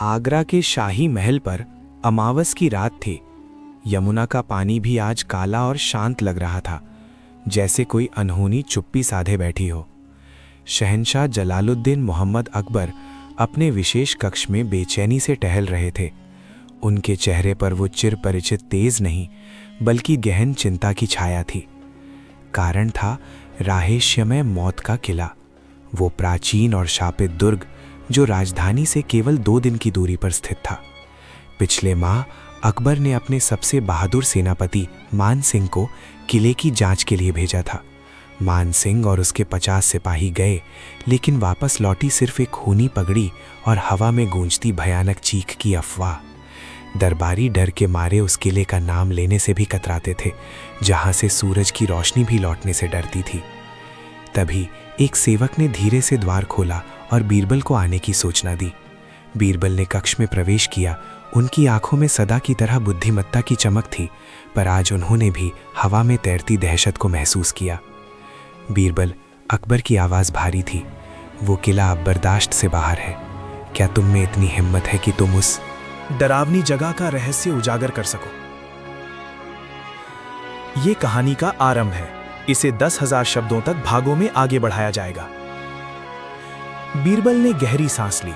आगरा के शाही महल पर अमावस की रात थी। यमुना का पानी भी आज काला और शांत लग रहा था, जैसे कोई अनहोनी चुप्पी साधे बैठी हो। शहंशाह जलालुद्दीन मोहम्मद अकबर अपने विशेष कक्ष में बेचैनी से टहल रहे थे। उनके चेहरे पर वो चिर परिचित तेज नहीं, बल्कि गहन चिंता की छाया थी। कारण था रहस्यमय मौत का किला, वो प्राचीन और शापित दुर्ग जो राजधानी से केवल 2 दिन की दूरी पर स्थित था। पिछले माह अकबर ने अपने सबसे बहादुर सेनापति मान सिंह को किले की जांच के लिए भेजा था। मान सिंह और उसके 50 सिपाही गए, लेकिन वापस लौटी सिर्फ एक खूनी पगड़ी और हवा में गूंजती भयानक चीख की अफवाह। दरबारी डर के मारे उस किले का नाम लेने से भी कतराते थे, जहां से सूरज की रोशनी भी लौटने से डरती थी। तभी एक सेवक ने धीरे से द्वार खोला और बीरबल को आने की सूचना दी। बीरबल ने कक्ष में प्रवेश किया। उनकी आंखों में सदा की तरह बुद्धिमत्ता की चमक थी, पर आज उन्होंने भी हवा में तैरती दहशत को महसूस किया। बीरबल, अकबर की आवाज़ भारी थी। वो किला अब बर्दाश्त से बाहर है। क्या तुम में इतनी हिम्मत है कि तुम उस डरावनी जगह का रहस्य उजागर कर सको? ये कहानी का आरंभ है। इसे 10,000 शब्दों तक भागों में आगे बढ़ाया जाएगा। बीरबल ने गहरी सांस ली।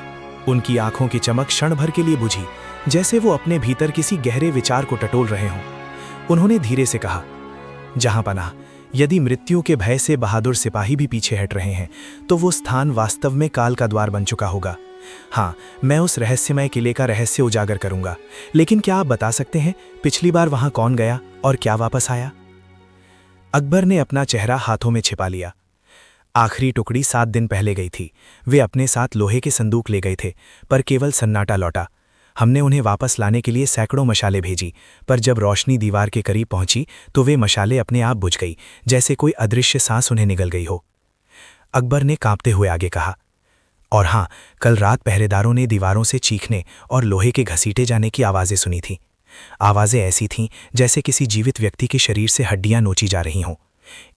उनकी आंखों की चमक क्षण भर के लिए बुझी, जैसे वो अपने भीतर किसी गहरे विचार को टटोल रहे हों। उन्होंने धीरे से कहा, जहां पनाह, यदि मृत्यु के भय से बहादुर सिपाही भी पीछे हट रहे हैं, तो वो स्थान वास्तव में काल का द्वार बन चुका होगा। हाँ, मैं उस रहस्यमय किले का रहस्य उजागर करूंगा, लेकिन क्या आप बता सकते हैं पिछली बार वहां कौन गया और क्या वापस आया? अकबर ने अपना चेहरा हाथों में छिपा लिया। आखिरी टुकड़ी 7 दिन पहले गई थी। वे अपने साथ लोहे के संदूक ले गए थे, पर केवल सन्नाटा लौटा। हमने उन्हें वापस लाने के लिए सैकड़ों मशालें भेजी, पर जब रोशनी दीवार के करीब पहुंची तो वे मशालें अपने आप बुझ गई, जैसे कोई अदृश्य सांस उन्हें निगल गई हो। अकबर ने कांपते हुए आगे कहा, और हाँ, कल रात पहरेदारों ने दीवारों से चीखने और लोहे के घसीटे जाने की आवाज़ें सुनी थीं। आवाज़ें ऐसी थीं जैसे किसी जीवित व्यक्ति के शरीर से हड्डियां नोची जा रही हों।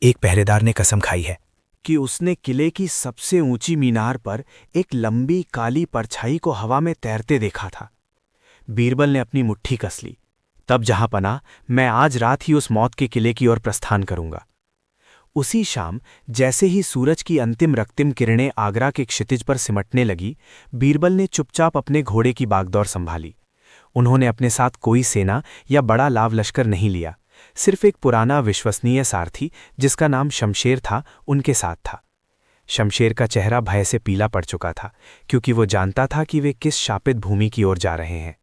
एक पहरेदार ने कसम खाई है कि उसने किले की सबसे ऊंची मीनार पर एक लंबी काली परछाई को हवा में तैरते देखा था। बीरबल ने अपनी मुट्ठी कस ली। तब जहां पना, मैं आज रात ही उस मौत के किले की ओर प्रस्थान करूंगा। उसी शाम जैसे ही सूरज की अंतिम रक्तिम किरणें आगरा के क्षितिज पर सिमटने लगी, बीरबल ने चुपचाप अपने घोड़े की बागदौड़ संभाली। उन्होंने अपने साथ कोई सेना या बड़ा लाव लश्कर नहीं लिया, सिर्फ एक पुराना विश्वसनीय सारथी जिसका नाम शमशेर था, उनके साथ था। शमशेर का चेहरा भय से पीला पड़ चुका था, क्योंकि वो जानता था कि वे किस शापित भूमि की ओर जा रहे हैं।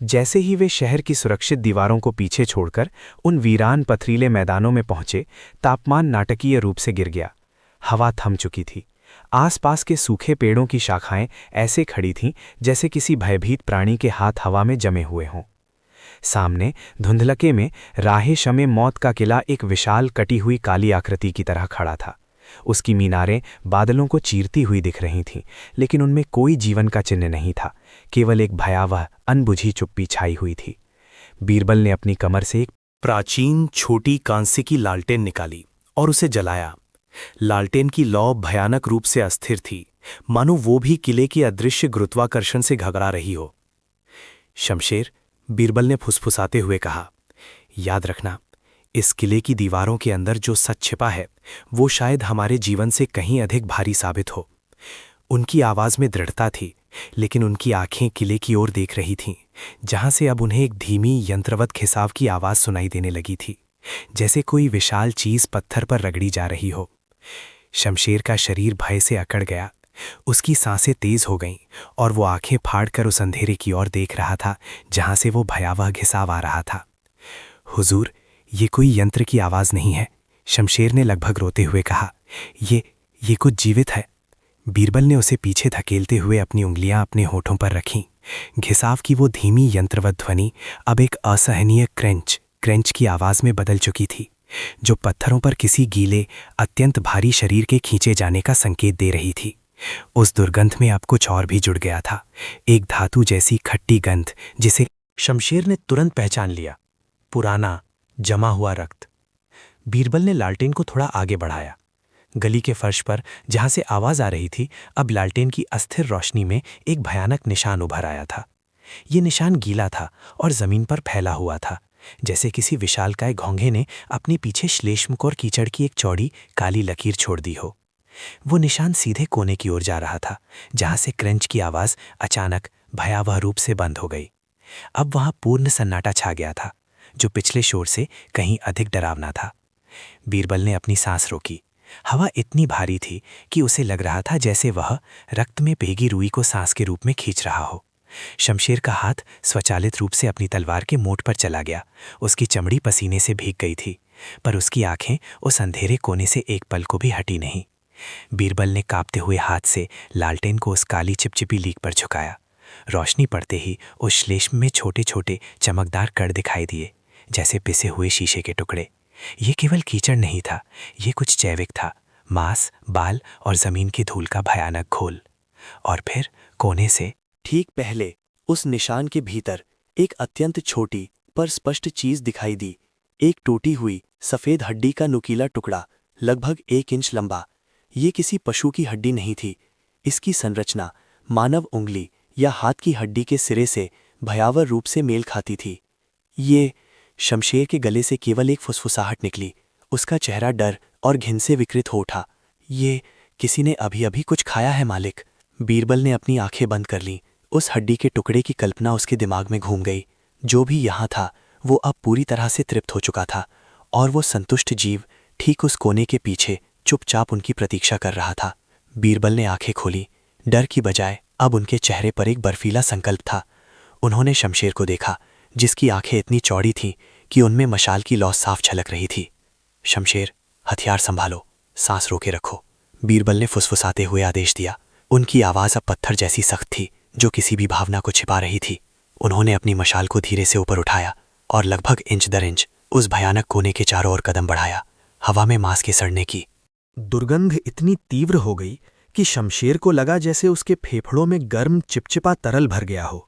जैसे ही वे शहर की सुरक्षित दीवारों को पीछे छोड़कर उन वीरान पथरीले मैदानों में पहुंचे, तापमान नाटकीय रूप से गिर गया। हवा थम चुकी थी। आसपास के सूखे पेड़ों की शाखाएं ऐसे खड़ी थीं जैसे किसी भयभीत प्राणी के हाथ हवा में जमे हुए हों। सामने धुंधलके में राहे-शमे मौत का किला एक विशाल कटी हुई काली आकृति की तरह खड़ा था। उसकी मीनारें बादलों को चीरती हुई दिख रही थीं, लेकिन उनमें कोई जीवन का चिन्ह नहीं था, केवल एक भयावह अनबुझी चुप्पी छाई हुई थी। बीरबल ने अपनी कमर से एक प्राचीन छोटी कांसे की लालटेन निकाली और उसे जलाया। लालटेन की लौ भयानक रूप से अस्थिर थी, मानो वो भी किले की अदृश्य गुरुत्वाकर्षण से घबरा रही हो। शमशेर, बीरबल ने फुसफुसाते हुए कहा, याद रखना, इस किले की दीवारों के अंदर जो सच छिपा है, वो शायद हमारे जीवन से कहीं अधिक भारी साबित हो। उनकी आवाज़ में दृढ़ता थी, लेकिन उनकी आंखें किले की ओर देख रही थीं, जहां से अब उन्हें एक धीमी यंत्रवत खिसाव की आवाज़ सुनाई देने लगी थी, जैसे कोई विशाल चीज़ पत्थर पर रगड़ी जा रही हो। शमशेर का शरीर भय से अकड़ गया। उसकी सांसें तेज हो गईं और वो आंखें फाड़कर उस अंधेरे की ओर देख रहा था, जहां से वो भयावह घिसाव आ रहा था। हुजूर, ये कोई यंत्र की आवाज़ नहीं है, शमशेर ने लगभग रोते हुए कहा। ये कुछ जीवित है। बीरबल ने उसे पीछे धकेलते हुए अपनी उंगलियां अपने होठों पर रखीं। घिसाव की वो धीमी यंत्रवत ध्वनि अब एक असहनीय क्रंच की आवाज़ में बदल चुकी थी, जो पत्थरों पर किसी गीले, अत्यंत भारी शरीर के खींचे जाने का संकेत दे रही थी। उस दुर्गंध में अब कुछ और भी जुड़ गया था, एक धातु जैसी खट्टी गंध, जिसे शमशेर ने तुरंत पहचान लिया। पुराना, जमा हुआ रक्त। बीरबल ने लालटेन को थोड़ा आगे बढ़ाया। गली के फर्श पर जहां से आवाज आ रही थी, अब लालटेन की अस्थिर रोशनी में एक भयानक निशान उभर आया था। ये निशान गीला था और जमीन पर फैला हुआ था, जैसे किसी विशालकाय घोंघे ने अपने पीछे श्लेष्मक और कीचड़ की एक चौड़ी काली लकीर छोड़ दी हो। वो निशान सीधे कोने की ओर जा रहा था, जहां से क्रंच की आवाज अचानक भयावह रूप से बंद हो गई। अब वहां पूर्ण सन्नाटा छा गया था, जो पिछले शोर से कहीं अधिक डरावना था। बीरबल ने अपनी सांस रोकी। हवा इतनी भारी थी कि उसे लग रहा था जैसे वह रक्त में भीगी रुई को सांस के रूप में खींच रहा हो। शमशेर का हाथ स्वचालित रूप से अपनी तलवार के मोट पर चला गया। उसकी चमड़ी पसीने से भीग गई थी, पर उसकी आंखें उस अंधेरे कोने से एक पल को भी हटी नहीं। बीरबल ने कांपते हुए हाथ से लालटेन को उस काली चिपचिपी लीक पर झुकाया। रोशनी पड़ते ही उस श्लेष्म में छोटे छोटे चमकदार कण दिखाई दिए, जैसे पिसे हुए शीशे के टुकड़े। ये केवल कीचड़ नहीं था, ये कुछ जैविक था, मांस, बाल और जमीन की धूल का भयानक घोल। और फिर कोने से ठीक पहले उस निशान के भीतर एक अत्यंत छोटी पर स्पष्ट चीज दिखाई दी। एक टूटी हुई सफेद हड्डी का नुकीला टुकड़ा, लगभग 1 इंच लंबा। ये किसी पशु की हड्डी नहीं थी। इसकी संरचना मानव उंगली या हाथ की हड्डी के सिरे से भयावह रूप से मेल खाती थी। ये शमशेर के गले से केवल एक फुसफुसाहट निकली। उसका चेहरा डर और घिन से विकृत हो उठा। ये किसी ने अभी अभी कुछ खाया है मालिक। बीरबल ने अपनी आंखें बंद कर लीं। उस हड्डी के टुकड़े की कल्पना उसके दिमाग में घूम गई। जो भी यहाँ था वो अब पूरी तरह से तृप्त हो चुका था, और वो संतुष्ट जीव ठीक उस कोने के पीछे चुपचाप उनकी प्रतीक्षा कर रहा था। बीरबल ने आंखें खोली। डर की बजाय अब उनके चेहरे पर एक बर्फीला संकल्प था। उन्होंने शमशेर को देखा, जिसकी आंखें इतनी चौड़ी थीं कि उनमें मशाल की लौ साफ झलक रही थी। शमशेर, हथियार संभालो, सांस रोके रखो, बीरबल ने फुसफुसाते हुए आदेश दिया। उनकी आवाज़ अब पत्थर जैसी सख्त थी, जो किसी भी भावना को छिपा रही थी। उन्होंने अपनी मशाल को धीरे से ऊपर उठाया और लगभग इंच दर इंच उस भयानक कोने के चारों ओर कदम बढ़ाया। हवा में मांस के सड़ने की दुर्गंध इतनी तीव्र हो गई कि शमशेर को लगा जैसे उसके फेफड़ों में गर्म चिपचिपा तरल भर गया हो।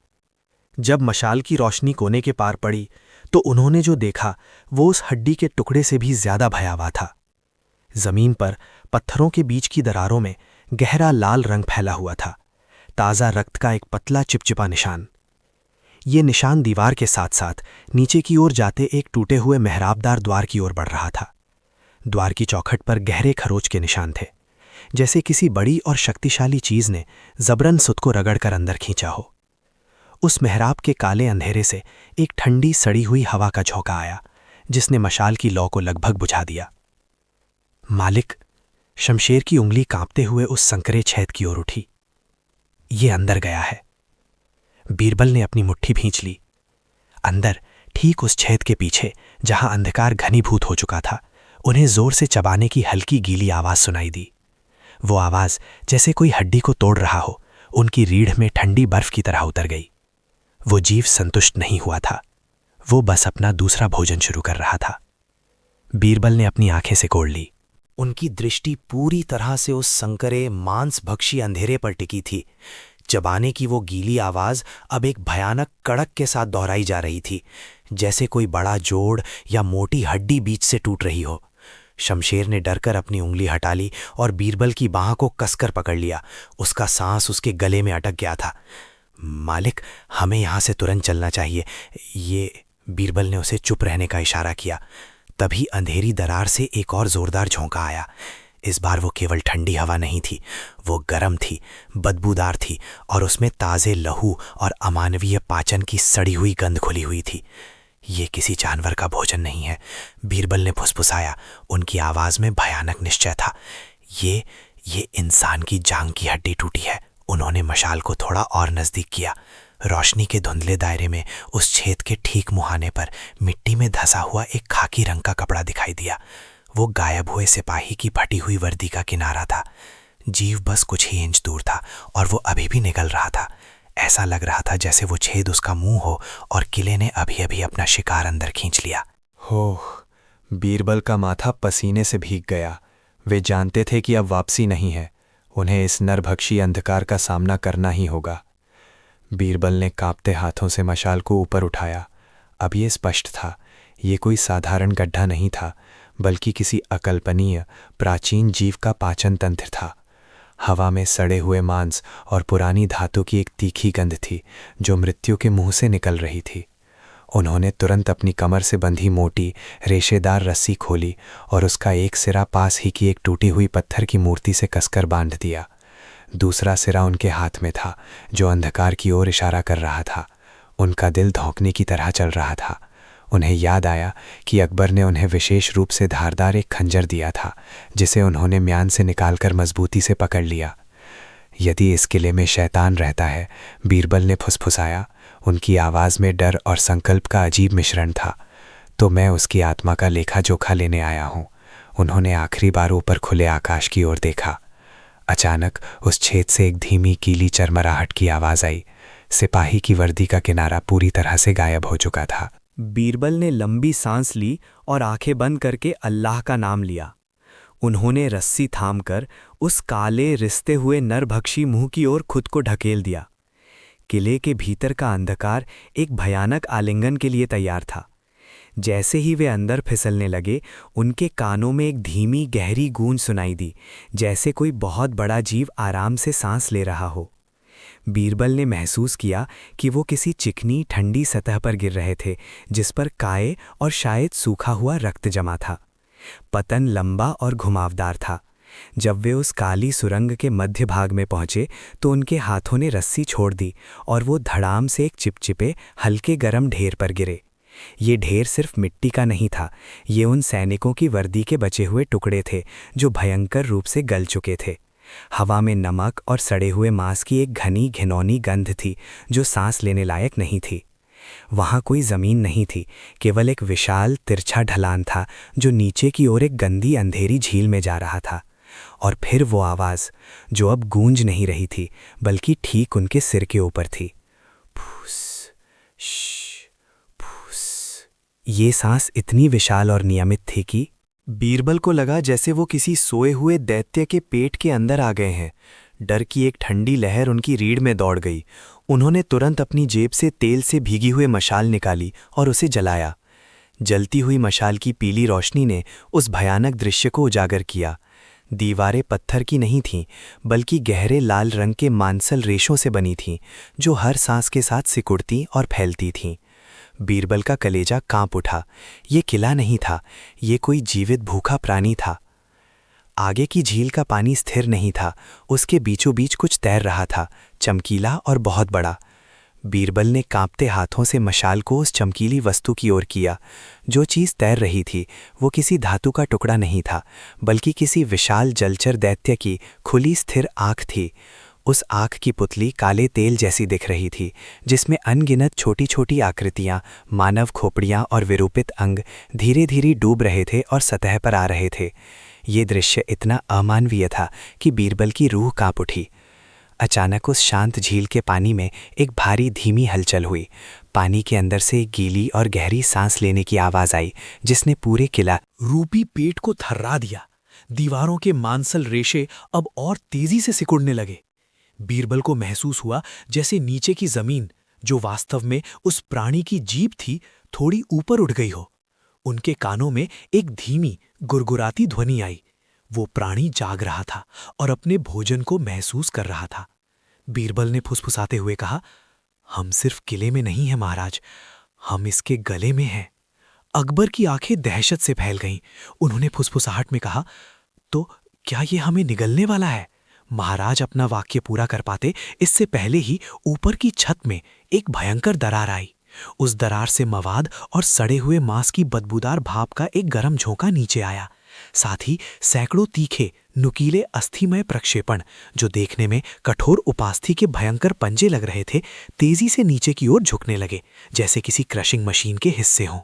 जब मशाल की रोशनी कोने के पार पड़ी तो उन्होंने जो देखा वो उस हड्डी के टुकड़े से भी ज्यादा भयावह था। जमीन पर पत्थरों के बीच की दरारों में गहरा लाल रंग फैला हुआ था, ताज़ा रक्त का एक पतला चिपचिपा निशान। ये निशान दीवार के साथ साथ नीचे की ओर जाते एक टूटे हुए मेहराबदार द्वार की ओर बढ़ रहा था। द्वार की चौखट पर गहरे खरोच के निशान थे, जैसे किसी बड़ी और शक्तिशाली चीज ने जबरन सुत को रगड़कर अंदर खींचा हो। उस मेहराब के काले अंधेरे से एक ठंडी सड़ी हुई हवा का झोंका आया, जिसने मशाल की लौ को लगभग बुझा दिया। मालिक, शमशेर की उंगली कांपते हुए उस संकरे छेद की ओर उठी। ये अंदर गया है। बीरबल ने अपनी मुट्ठी भींच ली। अंदर, ठीक उस छेद के पीछे जहां अंधकार घनीभूत हो चुका था, उन्हें जोर से चबाने की हल्की गीली आवाज सुनाई दी। वो आवाज जैसे कोई हड्डी को तोड़ रहा हो, उनकी रीढ़ में ठंडी बर्फ की तरह उतर गई। वो जीव संतुष्ट नहीं हुआ था, वो बस अपना दूसरा भोजन शुरू कर रहा था। बीरबल ने अपनी आंखें सिकोड़ ली। उनकी दृष्टि पूरी तरह से उस संकरे मांसभक्षी अंधेरे पर टिकी थी। चबाने की वो गीली आवाज अब एक भयानक कड़क के साथ दोहराई जा रही थी, जैसे कोई बड़ा जोड़ या मोटी हड्डी बीच से टूट रही हो। शमशेर ने डरकर अपनी उंगली हटा ली और बीरबल की बाह को कसकर पकड़ लिया। उसका सांस उसके गले में अटक गया था। मालिक, हमें यहां से तुरंत चलना चाहिए। ये बीरबल ने उसे चुप रहने का इशारा किया। तभी अंधेरी दरार से एक और जोरदार झोंका आया। इस बार वो केवल ठंडी हवा नहीं थी, वो गर्म थी, बदबूदार थी, और उसमें ताज़े लहू और अमानवीय पाचन की सड़ी हुई गंध खुली हुई थी। ये किसी जानवर का भोजन नहीं है, बीरबल ने फुसफुसाया। उनकी आवाज़ में भयानक निश्चय था। ये इंसान की जांग की हड्डी टूटी है। उन्होंने मशाल को थोड़ा और नज़दीक किया। रोशनी के धुंधले दायरे में उस छेद के ठीक मुहाने पर मिट्टी में धंसा हुआ एक खाकी रंग का कपड़ा दिखाई दिया। वो गायब हुए सिपाही की फटी हुई वर्दी का किनारा था। जीव बस कुछ ही इंच दूर था और वो अभी भी निकल रहा था। ऐसा लग रहा था जैसे वो छेद उसका मुंह हो और किले ने अभी अभी अपना शिकार अंदर खींच लिया। हो, बीरबल का माथा पसीने से भीग गया। वे जानते थे कि अब वापसी नहीं है, उन्हें इस नरभक्षी अंधकार का सामना करना ही होगा। बीरबल ने कांपते हाथों से मशाल को ऊपर उठाया। अब ये स्पष्ट था, ये कोई साधारण गड्ढा नहीं था, बल्कि किसी अकल्पनीय प्राचीन जीव का पाचन तंत्र था। हवा में सड़े हुए मांस और पुरानी धातु की एक तीखी गंध थी जो मृत्यु के मुंह से निकल रही थी। उन्होंने तुरंत अपनी कमर से बंधी मोटी रेशेदार रस्सी खोली और उसका एक सिरा पास ही की एक टूटी हुई पत्थर की मूर्ति से कसकर बांध दिया। दूसरा सिरा उनके हाथ में था जो अंधकार की ओर इशारा कर रहा था। उनका दिल धौंकने की तरह चल रहा था। उन्हें याद आया कि अकबर ने उन्हें विशेष रूप से धारदार एक खंजर दिया था जिसे उन्होंने म्यान से निकालकर मजबूती से पकड़ लिया। यदि इस किले में शैतान रहता है, बीरबल ने फुसफुसाया। उनकी आवाज़ में डर और संकल्प का अजीब मिश्रण था। तो मैं उसकी आत्मा का लेखा जोखा लेने आया हूँ। उन्होंने आखिरी बार ऊपर खुले आकाश की ओर देखा। अचानक उस छेद से एक धीमी कीली चरमराहट की आवाज़ आई। सिपाही की वर्दी का किनारा पूरी तरह से गायब हो चुका था। बीरबल ने लंबी सांस ली और आंखें बंद करके अल्लाह का नाम लिया। उन्होंने रस्सी थामकर उस काले रिश्ते हुए नरभक्षी मुंह की ओर खुद को ढकेल दिया। किले के भीतर का अंधकार एक भयानक आलिंगन के लिए तैयार था। जैसे ही वे अंदर फिसलने लगे, उनके कानों में एक धीमी गहरी गूंज सुनाई दी, जैसे कोई बहुत बड़ा जीव आराम से सांस ले रहा हो। बीरबल ने महसूस किया कि वो किसी चिकनी ठंडी सतह पर गिर रहे थे जिस पर काए और शायद सूखा हुआ रक्त जमा था। पतन लंबा और घुमावदार था। जब वे उस काली सुरंग के मध्य भाग में पहुंचे तो उनके हाथों ने रस्सी छोड़ दी और वो धड़ाम से एक चिपचिपे हल्के गरम ढेर पर गिरे। ये ढेर सिर्फ मिट्टी का नहीं था, ये उन सैनिकों की वर्दी के बचे हुए टुकड़े थे जो भयंकर रूप से गल चुके थे। हवा में नमक और सड़े हुए मांस की एक घनी घिनौनी गंध थी जो सांस लेने लायक नहीं थी। वहाँ कोई ज़मीन नहीं थी, केवल एक विशाल तिरछा ढलान था जो नीचे की ओर एक गंदी अंधेरी झील में जा रहा था। और फिर वो आवाज़ जो अब गूंज नहीं रही थी बल्कि ठीक उनके सिर के ऊपर थी। फूस, श्श, फूस। ये सांस इतनी विशाल और नियमित थी कि बीरबल को लगा जैसे वो किसी सोए हुए दैत्य के पेट के अंदर आ गए हैं। डर की एक ठंडी लहर उनकी रीढ़ में दौड़ गई। उन्होंने तुरंत अपनी जेब से तेल से भीगी हुई मशाल निकाली और उसे जलाया। जलती हुई मशाल की पीली रोशनी ने उस भयानक दृश्य को उजागर किया। दीवारें पत्थर की नहीं थीं, बल्कि गहरे लाल रंग के मांसल रेशों से बनी थीं, जो हर सांस के साथ सिकुड़ती और फैलती थीं। बीरबल का कलेजा कांप उठा। ये किला नहीं था, ये कोई जीवित भूखा प्राणी था। आगे की झील का पानी स्थिर नहीं था, उसके बीचों बीच कुछ तैर रहा था, चमकीला और बहुत बड़ा। बीरबल ने कांपते हाथों से मशाल को उस चमकीली वस्तु की ओर किया। जो चीज़ तैर रही थी वो किसी धातु का टुकड़ा नहीं था, बल्कि किसी विशाल जलचर दैत्य की खुली स्थिर आँख थी। उस आँख की पुतली काले तेल जैसी दिख रही थी, जिसमें अनगिनत छोटी छोटी आकृतियाँ, मानव खोपड़ियाँ और विरूपित अंग धीरे धीरे डूब रहे थे और सतह पर आ रहे थे। ये दृश्य इतना अमानवीय था कि बीरबल की रूह कांप उठी। अचानक उस शांत झील के पानी में एक भारी धीमी हलचल हुई। पानी के अंदर से एक गीली और गहरी सांस लेने की आवाज़ आई, जिसने पूरे किला रूपी पेट को थर्रा दिया। दीवारों के मांसल रेशे अब और तेजी से सिकुड़ने लगे। बीरबल को महसूस हुआ जैसे नीचे की जमीन, जो वास्तव में उस प्राणी की जीभ थी, थोड़ी ऊपर उठ गई हो। उनके कानों में एक धीमी गुरगुराती ध्वनि आई। वो प्राणी जाग रहा था और अपने भोजन को महसूस कर रहा था। बीरबल ने फुसफुसाते हुए कहा, हम सिर्फ किले में नहीं हैं महाराज, हम इसके गले में हैं। अकबर की आंखें दहशत से फैल गईं। उन्होंने फुसफुसाहट में कहा, तो क्या ये हमें निगलने वाला है? महाराज अपना वाक्य पूरा कर पाते इससे पहले ही ऊपर की छत में एक भयंकर दरार आई। उस दरार से मवाद और सड़े हुए मांस की बदबूदार भाप का एक गर्म झोंका नीचे आया। साथ ही सैकड़ों तीखे नुकीले अस्थिमय प्रक्षेपण, जो देखने में कठोर उपास्थि के भयंकर पंजे लग रहे थे, तेजी से नीचे की ओर झुकने लगे, जैसे किसी क्रशिंग मशीन के हिस्से हों।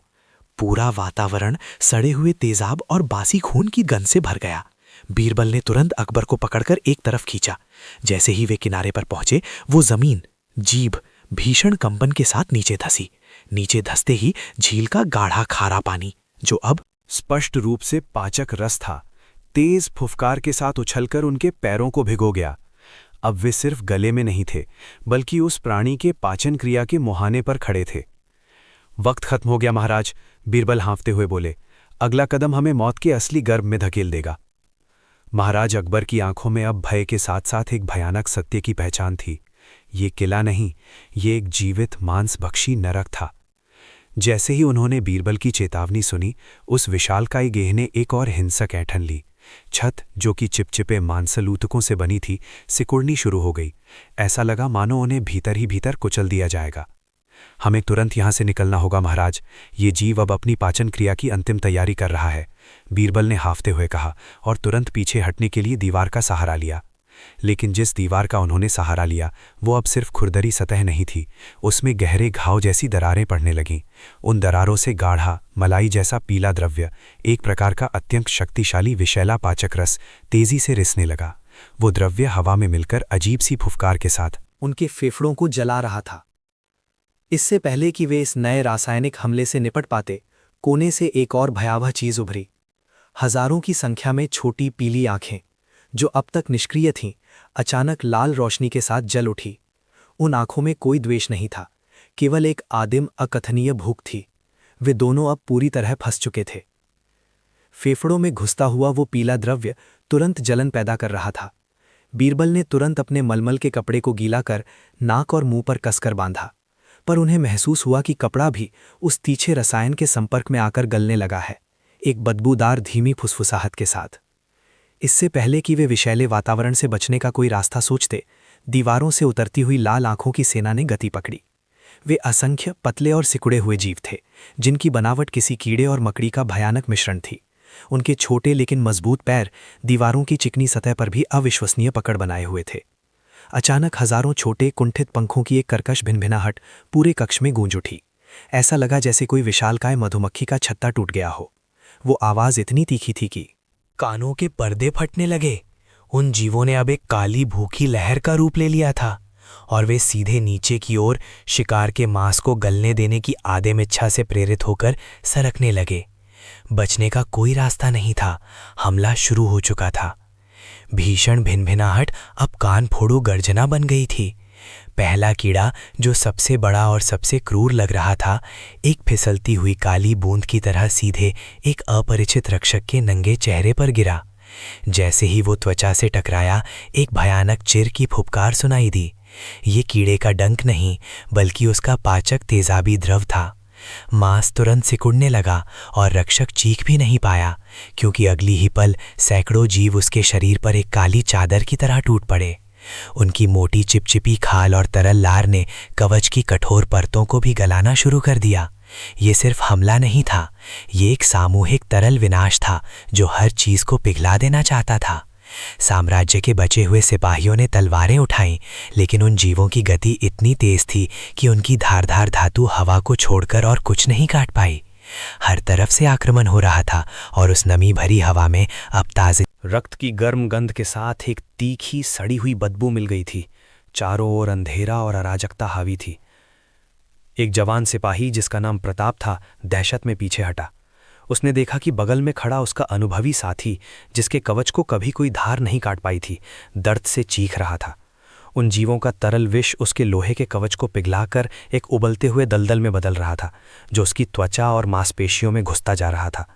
पूरा वातावरण सड़े हुए तेजाब और बासी खून की गंध से भर गया। बीरबल ने तुरंत अकबर को पकड़कर एक तरफ खींचा। जैसे ही वे किनारे पर पहुंचे, वो जमीन जीभ भीषण कंपन के साथ नीचे धसी। नीचे धसते ही झील का गाढ़ा खारा पानी, जो अब स्पष्ट रूप से पाचक रस था, तेज फुफकार के साथ उछलकर उनके पैरों को भिगो गया। अब वे सिर्फ गले में नहीं थे, बल्कि उस प्राणी के पाचन क्रिया के मुहाने पर खड़े थे। वक्त खत्म हो गया महाराज, बीरबल हाँफते हुए बोले। अगला कदम हमें मौत के असली गर्भ में धकेल देगा। महाराज अकबर की आंखों में अब भय के साथ साथ एक भयानक सत्य की पहचान थी। ये किला नहीं, ये एक जीवित मांसभक्षी नरक था। जैसे ही उन्होंने बीरबल की चेतावनी सुनी, उस विशालकाय गेह ने एक और हिंसक ऐंठन ली। छत, जो कि चिपचिपे मांसलूतकों से बनी थी, सिकुड़नी शुरू हो गई। ऐसा लगा मानो उन्हें भीतर ही भीतर कुचल दिया जाएगा। हमें तुरंत यहां से निकलना होगा महाराज, ये जीव अब अपनी पाचन क्रिया की अंतिम तैयारी कर रहा है, बीरबल ने हाफते हुए कहा और तुरंत पीछे हटने के लिए दीवार का सहारा लिया। लेकिन जिस दीवार का उन्होंने सहारा लिया वो अब सिर्फ खुरदरी सतह नहीं थी, उसमें गहरे घाव जैसी दरारें पड़ने लगीं। उन दरारों से गाढ़ा मलाई जैसा पीला द्रव्य, एक प्रकार का अत्यंत शक्तिशाली विषैला पाचक रस, तेजी से रिसने लगा। वो द्रव्य हवा में मिलकर अजीब सी फुफकार के साथ उनके फेफड़ों को जला रहा था। इससे पहले कि वे इस नए रासायनिक हमले से निपट पाते, कोने से एक और भयावह चीज उभरी। हजारों की संख्या में छोटी पीली आंखें, जो अब तक निष्क्रिय थीं, अचानक लाल रोशनी के साथ जल उठी। उन आंखों में कोई द्वेष नहीं था, केवल एक आदिम अकथनीय भूख थी। वे दोनों अब पूरी तरह फंस चुके थे। फेफड़ों में घुसता हुआ वो पीला द्रव्य तुरंत जलन पैदा कर रहा था। बीरबल ने तुरंत अपने मलमल के कपड़े को गीला कर नाक और मुंह पर कसकर बांधा, पर उन्हें महसूस हुआ कि कपड़ा भी उस तीखे रसायन के संपर्क में आकर गलने लगा है, एक बदबूदार धीमी फुसफुसाहट के साथ। इससे पहले कि वे विषैले वातावरण से बचने का कोई रास्ता सोचते, दीवारों से उतरती हुई लाल आंखों की सेना ने गति पकड़ी। वे असंख्य पतले और सिकुड़े हुए जीव थे, जिनकी बनावट किसी कीड़े और मकड़ी का भयानक मिश्रण थी। उनके छोटे लेकिन मजबूत पैर दीवारों की चिकनी सतह पर भी अविश्वसनीय पकड़ बनाए हुए थे। अचानक हजारों छोटे कुंठित पंखों की एक कर्कश भिनभिनाहट पूरे कक्ष में गूंज उठी। ऐसा लगा जैसे कोई विशालकाय मधुमक्खी का छत्ता टूट गया हो। वो आवाज इतनी तीखी थी कि कानों के पर्दे फटने लगे। उन जीवों ने अब एक काली भूखी लहर का रूप ले लिया था और वे सीधे नीचे की ओर शिकार के मांस को गलने देने की आदिम इच्छा से प्रेरित होकर सरकने लगे। बचने का कोई रास्ता नहीं था, हमला शुरू हो चुका था। भीषण भिनभिनाहट अब कान फोड़ू गर्जना बन गई थी। पहला कीड़ा, जो सबसे बड़ा और सबसे क्रूर लग रहा था, एक फिसलती हुई काली बूंद की तरह सीधे एक अपरिचित रक्षक के नंगे चेहरे पर गिरा। जैसे ही वो त्वचा से टकराया, एक भयानक चिर की फुफकार सुनाई दी। ये कीड़े का डंक नहीं, बल्कि उसका पाचक तेजाबी द्रव था। मांस तुरंत सिकुड़ने लगा और रक्षक चीख भी नहीं पाया, क्योंकि अगली ही पल सैकड़ों जीव उसके शरीर पर एक काली चादर की तरह टूट पड़े। उनकी मोटी चिपचिपी खाल और तरल लार ने कवच की कठोर परतों को भी गलाना शुरू कर दिया। ये सिर्फ हमला नहीं था, ये एक सामूहिक तरल विनाश था जो हर चीज को पिघला देना चाहता था। साम्राज्य के बचे हुए सिपाहियों ने तलवारें उठाईं, लेकिन उन जीवों की गति इतनी तेज थी कि उनकी धारदार धातु हवा को छोड़कर और कुछ नहीं काट पाई। हर तरफ से आक्रमण हो रहा था और उस नमी भरी हवा में अब ताज़े रक्त की गर्म गंध के साथ एक तीखी सड़ी हुई बदबू मिल गई थी। चारों ओर अंधेरा और अराजकता हावी थी। एक जवान सिपाही, जिसका नाम प्रताप था, दहशत में पीछे हटा। उसने देखा कि बगल में खड़ा उसका अनुभवी साथी, जिसके कवच को कभी कोई धार नहीं काट पाई थी, दर्द से चीख रहा था। उन जीवों का तरल विष उसके लोहे के कवच को पिघलाकर एक उबलते हुए दलदल में बदल रहा था, जो उसकी त्वचा और मांसपेशियों में घुसता जा रहा था।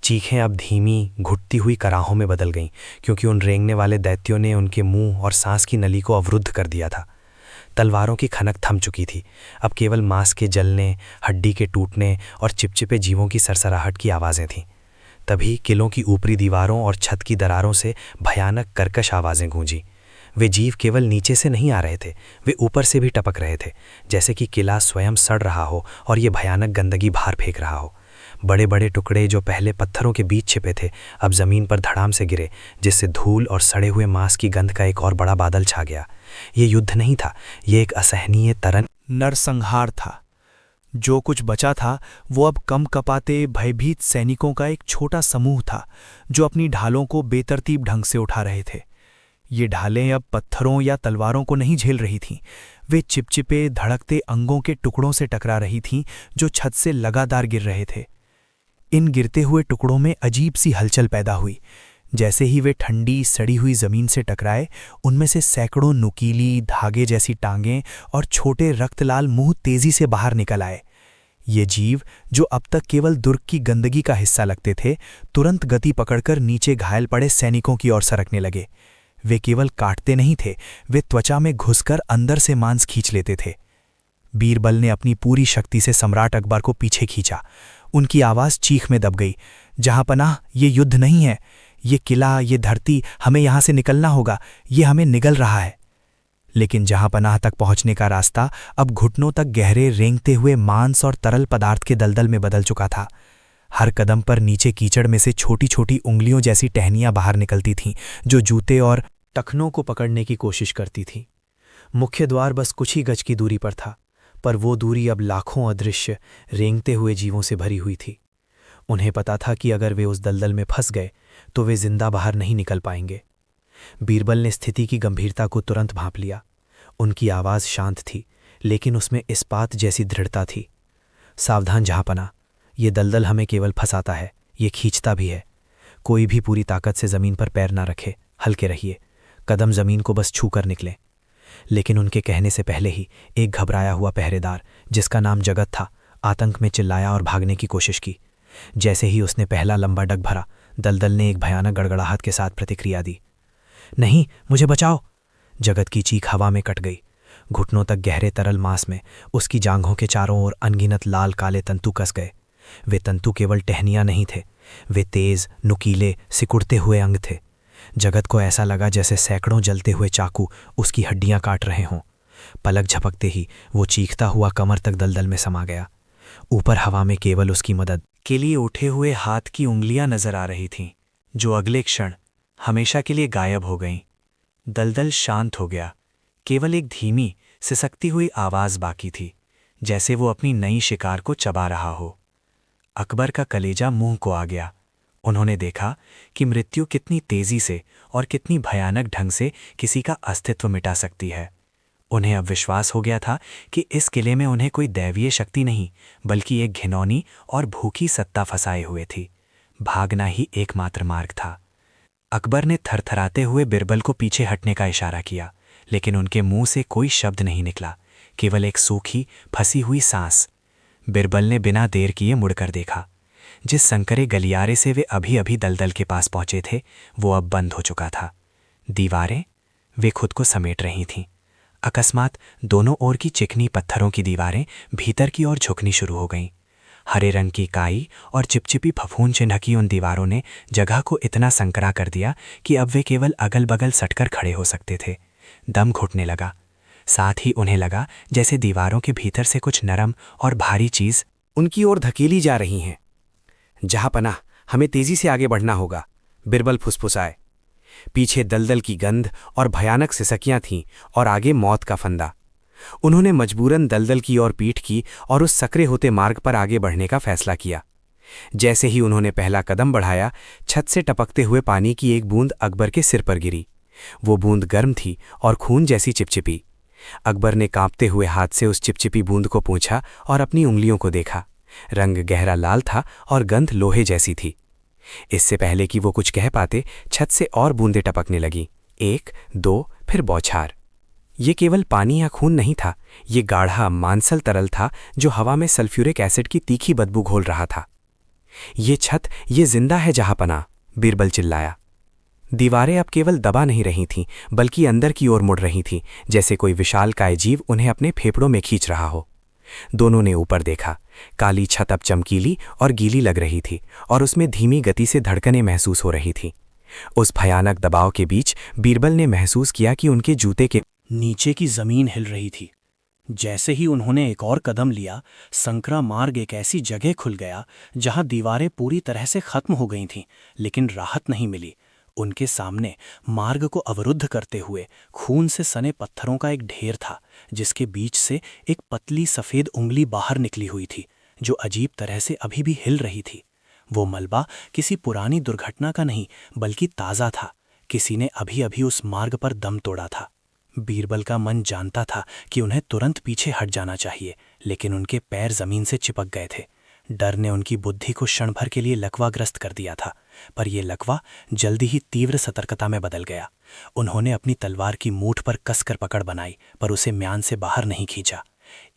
चीखें अब धीमी, घुटती हुई कराहों में बदल गईं, क्योंकि उन रेंगने वाले दैत्यों ने उनके मुंह और सांस की नली को अवरुद्ध कर दिया था। तलवारों की खनक थम चुकी थी। अब केवल मांस के जलने, हड्डी के टूटने और चिपचिपे जीवों की सरसराहट की आवाज़ें थीं। तभी किलों की ऊपरी दीवारों और छत की दरारों से भयानक कर्कश आवाज़ें गूंजी। वे जीव केवल नीचे से नहीं आ रहे थे, वे ऊपर से भी टपक रहे थे, जैसे कि किला स्वयं सड़ रहा हो और ये भयानक गंदगी बाहर फेंक रहा हो। बड़े बड़े टुकड़े, जो पहले पत्थरों के बीच छिपे थे, अब जमीन पर धड़ाम से गिरे, जिससे धूल और सड़े हुए मांस की गंध का एक और बड़ा बादल छा गया। ये युद्ध नहीं था, ये एक असहनीय तरन नरसंहार था। जो कुछ बचा था वो अब कम कपाते भयभीत सैनिकों का एक छोटा समूह था, जो अपनी ढालों को बेतरतीब ढंग से उठा रहे थे। ये ढालें अब पत्थरों या तलवारों को नहीं झेल रही थीं, वे चिपचिपे धड़कते अंगों के टुकड़ों से टकरा रही थीं, जो छत से लगातार गिर रहे थे। इन गिरते हुए टुकड़ों में अजीब सी हलचल पैदा हुई। जैसे ही वे ठंडी सड़ी हुई जमीन से टकराए, उनमें से सैकड़ों नुकीली धागे जैसी टांगें और छोटे रक्तलाल मुंह तेजी से बाहर निकल आए। ये जीव, जो अब तक केवल दुर्ग की गंदगी का हिस्सा लगते थे, तुरंत गति पकड़कर नीचे घायल पड़े सैनिकों की ओर सरकने लगे। वे केवल काटते नहीं थे, वे त्वचा में घुसकर अंदर से मांस खींच लेते थे। बीरबल ने अपनी पूरी शक्ति से सम्राट अकबर को पीछे खींचा। उनकी आवाज़ चीख में दब गई, जहांपनाह, ये युद्ध नहीं है, ये किला, ये धरती, हमें यहां से निकलना होगा, ये हमें निगल रहा है। लेकिन जहांपनाह तक पहुंचने का रास्ता अब घुटनों तक गहरे रेंगते हुए मांस और तरल पदार्थ के दलदल में बदल चुका था। हर कदम पर नीचे कीचड़ में से छोटी छोटी उंगलियों जैसी टहनियां बाहर निकलती थीं, जो जूते और टखनों को पकड़ने की कोशिश करती थीं। मुख्य द्वार बस कुछ ही गज की दूरी पर था, पर वो दूरी अब लाखों अदृश्य रेंगते हुए जीवों से भरी हुई थी। उन्हें पता था कि अगर वे उस दलदल में फंस गए तो वे जिंदा बाहर नहीं निकल पाएंगे। बीरबल ने स्थिति की गंभीरता को तुरंत भांप लिया। उनकी आवाज़ शांत थी, लेकिन उसमें इस्पात जैसी दृढ़ता थी। सावधान जहांपनाह, ये दलदल हमें केवल फंसाता है, ये खींचता भी है। कोई भी पूरी ताकत से ज़मीन पर पैर ना रखे, हल्के रहिए, कदम ज़मीन को बस छू कर निकलें। लेकिन उनके कहने से पहले ही एक घबराया हुआ पहरेदार, जिसका नाम जगत था, आतंक में चिल्लाया और भागने की कोशिश की। जैसे ही उसने पहला लंबा डग भरा, दलदल ने एक भयानक गड़गड़ाहट के साथ प्रतिक्रिया दी। नहीं, मुझे बचाओ! जगत की चीख हवा में कट गई। घुटनों तक गहरे तरल मांस में उसकी जांघों के चारों ओर अनगिनत लाल काले तंतु कस गए। वे तंतु केवल टहनियां नहीं थे, वे तेज, नुकीले, सिकुड़ते हुए अंग थे। जगत को ऐसा लगा जैसे सैकड़ों जलते हुए चाकू उसकी हड्डियां काट रहे हों। पलक झपकते ही वो चीखता हुआ कमर तक दलदल में समा गया। ऊपर हवा में केवल उसकी मदद के लिए उठे हुए हाथ की उंगलियां नजर आ रही थीं, जो अगले क्षण हमेशा के लिए गायब हो गईं। दलदल शांत हो गया, केवल एक धीमी सिसकती हुई आवाज़ बाकी थी, जैसे वो अपनी नई शिकार को चबा रहा हो। अकबर का कलेजा मुंह को आ गया। उन्होंने देखा कि मृत्यु कितनी तेजी से और कितनी भयानक ढंग से किसी का अस्तित्व मिटा सकती है। उन्हें अब विश्वास हो गया था कि इस किले में उन्हें कोई दैवीय शक्ति नहीं, बल्कि एक घिनौनी और भूखी सत्ता फंसाए हुए थी। भागना ही एकमात्र मार्ग था। अकबर ने थरथराते हुए बिरबल को पीछे हटने का इशारा किया, लेकिन उनके मुंह से कोई शब्द नहीं निकला, केवल एक सूखी, फंसी हुई सांस। बिरबल ने बिना देर किए मुड़कर देखा। जिस संकरे गलियारे से वे अभी अभी दलदल के पास पहुंचे थे, वो अब बंद हो चुका था। दीवारें, वे खुद को समेट रही थीं। अकस्मात दोनों ओर की चिकनी पत्थरों की दीवारें भीतर की ओर झुकनी शुरू हो गईं। हरे रंग की काई और चिपचिपी फफूंद चिन्ह की उन दीवारों ने जगह को इतना संकरा कर दिया कि अब वे केवल अगल बगल सटकर खड़े हो सकते थे। दम घुटने लगा। साथ ही उन्हें लगा जैसे दीवारों के भीतर से कुछ नरम और भारी चीज उनकी ओर धकेली जा रही हैं। जहांपनाह, हमें तेजी से आगे बढ़ना होगा, बिरबल फुसफुसाए। पीछे दलदल की गंध और भयानक सिसकियां थीं और आगे मौत का फंदा। उन्होंने मजबूरन दलदल की ओर पीठ की और उस सकरे होते मार्ग पर आगे बढ़ने का फैसला किया। जैसे ही उन्होंने पहला कदम बढ़ाया, छत से टपकते हुए पानी की एक बूंद अकबर के सिर पर गिरी। वो बूंद गर्म थी और खून जैसी चिपचिपी। अकबर ने कांपते हुए हाथ से उस चिपचिपी बूंद को पूंछा और अपनी उंगलियों को देखा। रंग गहरा लाल था और गंध लोहे जैसी थी। इससे पहले कि वो कुछ कह पाते, छत से और बूंदें टपकने लगीं। 1, 2, फिर बौछार। ये केवल पानी या खून नहीं था, ये गाढ़ा मांसल तरल था जो हवा में सल्फ्यूरिक एसिड की तीखी बदबू घोल रहा था। ये छत, ये जिंदा है जहांपनाह, बिरबल चिल्लाया। दीवारें अब केवल दबा नहीं रही थीं, बल्कि अंदर की ओर मुड़ रही थीं, जैसे कोई विशालकाय जीव उन्हें अपने फेफड़ों में खींच रहा हो। दोनों ने ऊपर देखा। काली छत अब चमकीली और गीली लग रही थी और उसमें धीमी गति से धड़कनें महसूस हो रही थीं। उस भयानक दबाव के बीच बीरबल ने महसूस किया कि उनके जूते के नीचे की जमीन हिल रही थी। जैसे ही उन्होंने एक और कदम लिया, संकरा मार्ग एक ऐसी जगह खुल गया जहां दीवारें पूरी तरह से खत्म हो गई थीं, लेकिन राहत नहीं मिली। उनके सामने मार्ग को अवरुद्ध करते हुए खून से सने पत्थरों का एक ढेर था, जिसके बीच से एक पतली सफ़ेद उंगली बाहर निकली हुई थी, जो अजीब तरह से अभी भी हिल रही थी। वो मलबा किसी पुरानी दुर्घटना का नहीं, बल्कि ताज़ा था। किसी ने अभी अभी उस मार्ग पर दम तोड़ा था। बीरबल का मन जानता था कि उन्हें तुरंत पीछे हट जाना चाहिए, लेकिन उनके पैर जमीन से चिपक गए थे। डर ने उनकी बुद्धि को क्षण भर के लिए लकवाग्रस्त कर दिया था, पर यह लकवा जल्दी ही तीव्र सतर्कता में बदल गया। उन्होंने अपनी तलवार की मूठ पर कसकर पकड़ बनाई, पर उसे म्यान से बाहर नहीं खींचा।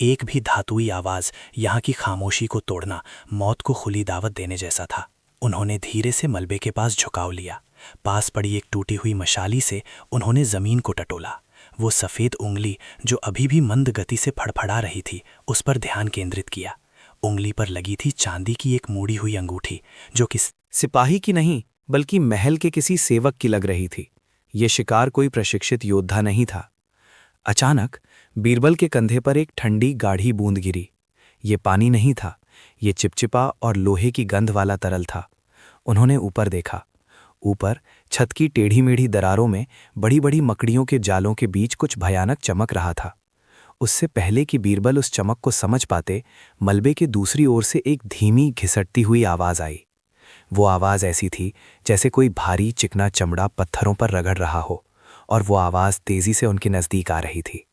एक भी धातुई आवाज यहाँ की खामोशी को तोड़ना मौत को खुली दावत देने जैसा था। उन्होंने धीरे से मलबे के पास झुकाव लिया। पास पड़ी एक टूटी हुई मशाली से उन्होंने जमीन को टटोला। वो सफेद उंगली जो अभी भी मंद गति से फड़फड़ा रही थी, उस पर ध्यान केंद्रित किया। उंगली पर लगी थी चांदी की एक मुड़ी हुई अंगूठी, जो किस सिपाही की नहीं बल्कि महल के किसी सेवक की लग रही थी। ये शिकार कोई प्रशिक्षित योद्धा नहीं था। अचानक बीरबल के कंधे पर एक ठंडी गाढ़ी बूंद गिरी। ये पानी नहीं था, ये चिपचिपा और लोहे की गंध वाला तरल था। उन्होंने ऊपर देखा। ऊपर छत की टेढ़ी मेढ़ी दरारों में बड़ी बड़ी मकड़ियों के जालों के बीच कुछ भयानक चमक रहा था। उससे पहले कि बीरबल उस चमक को समझ पाते, मलबे के दूसरी ओर से एक धीमी घिसटती हुई आवाज आई। वो आवाज ऐसी थी जैसे कोई भारी चिकना चमड़ा पत्थरों पर रगड़ रहा हो, और वो आवाज तेजी से उनके नजदीक आ रही थी।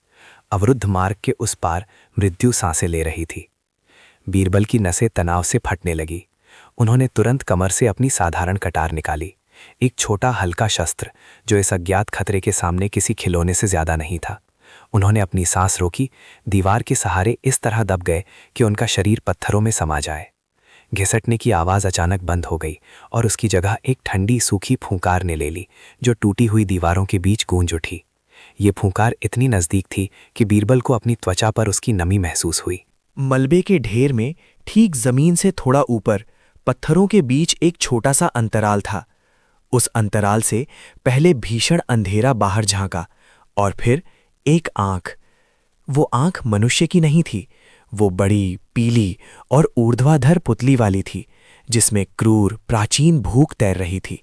अवरुद्ध मार्ग के उस पार मृत्यु सांसें ले रही थी। बीरबल की नसें तनाव से फटने लगी। उन्होंने तुरंत कमर से अपनी साधारण कटार निकाली, एक छोटा हल्का शस्त्र जो इस अज्ञात खतरे के सामने किसी खिलौने से ज्यादा नहीं था। उन्होंने अपनी सांस रोकी। दीवार के सहारे इस तरह दब गए कि उनका शरीर पत्थरों में समा जाए। घिसटने की आवाज अचानक बंद हो गई और उसकी जगह एक ठंडी सूखी फूंकार ने ले ली, जो टूटी हुई दीवारों के बीच गूंज उठी। ये फूंकार इतनी नजदीक थी कि बीरबल को अपनी त्वचा पर उसकी नमी महसूस हुई। मलबे के ढेर में ठीक जमीन से थोड़ा ऊपर पत्थरों के बीच एक छोटा सा अंतराल था। उस अंतराल से पहले भीषण अंधेरा बाहर झांका और फिर एक आंख। वो आंख मनुष्य की नहीं थी। वो बड़ी, पीली और ऊर्ध्वाधर पुतली वाली थी, जिसमें क्रूर प्राचीन भूख तैर रही थी।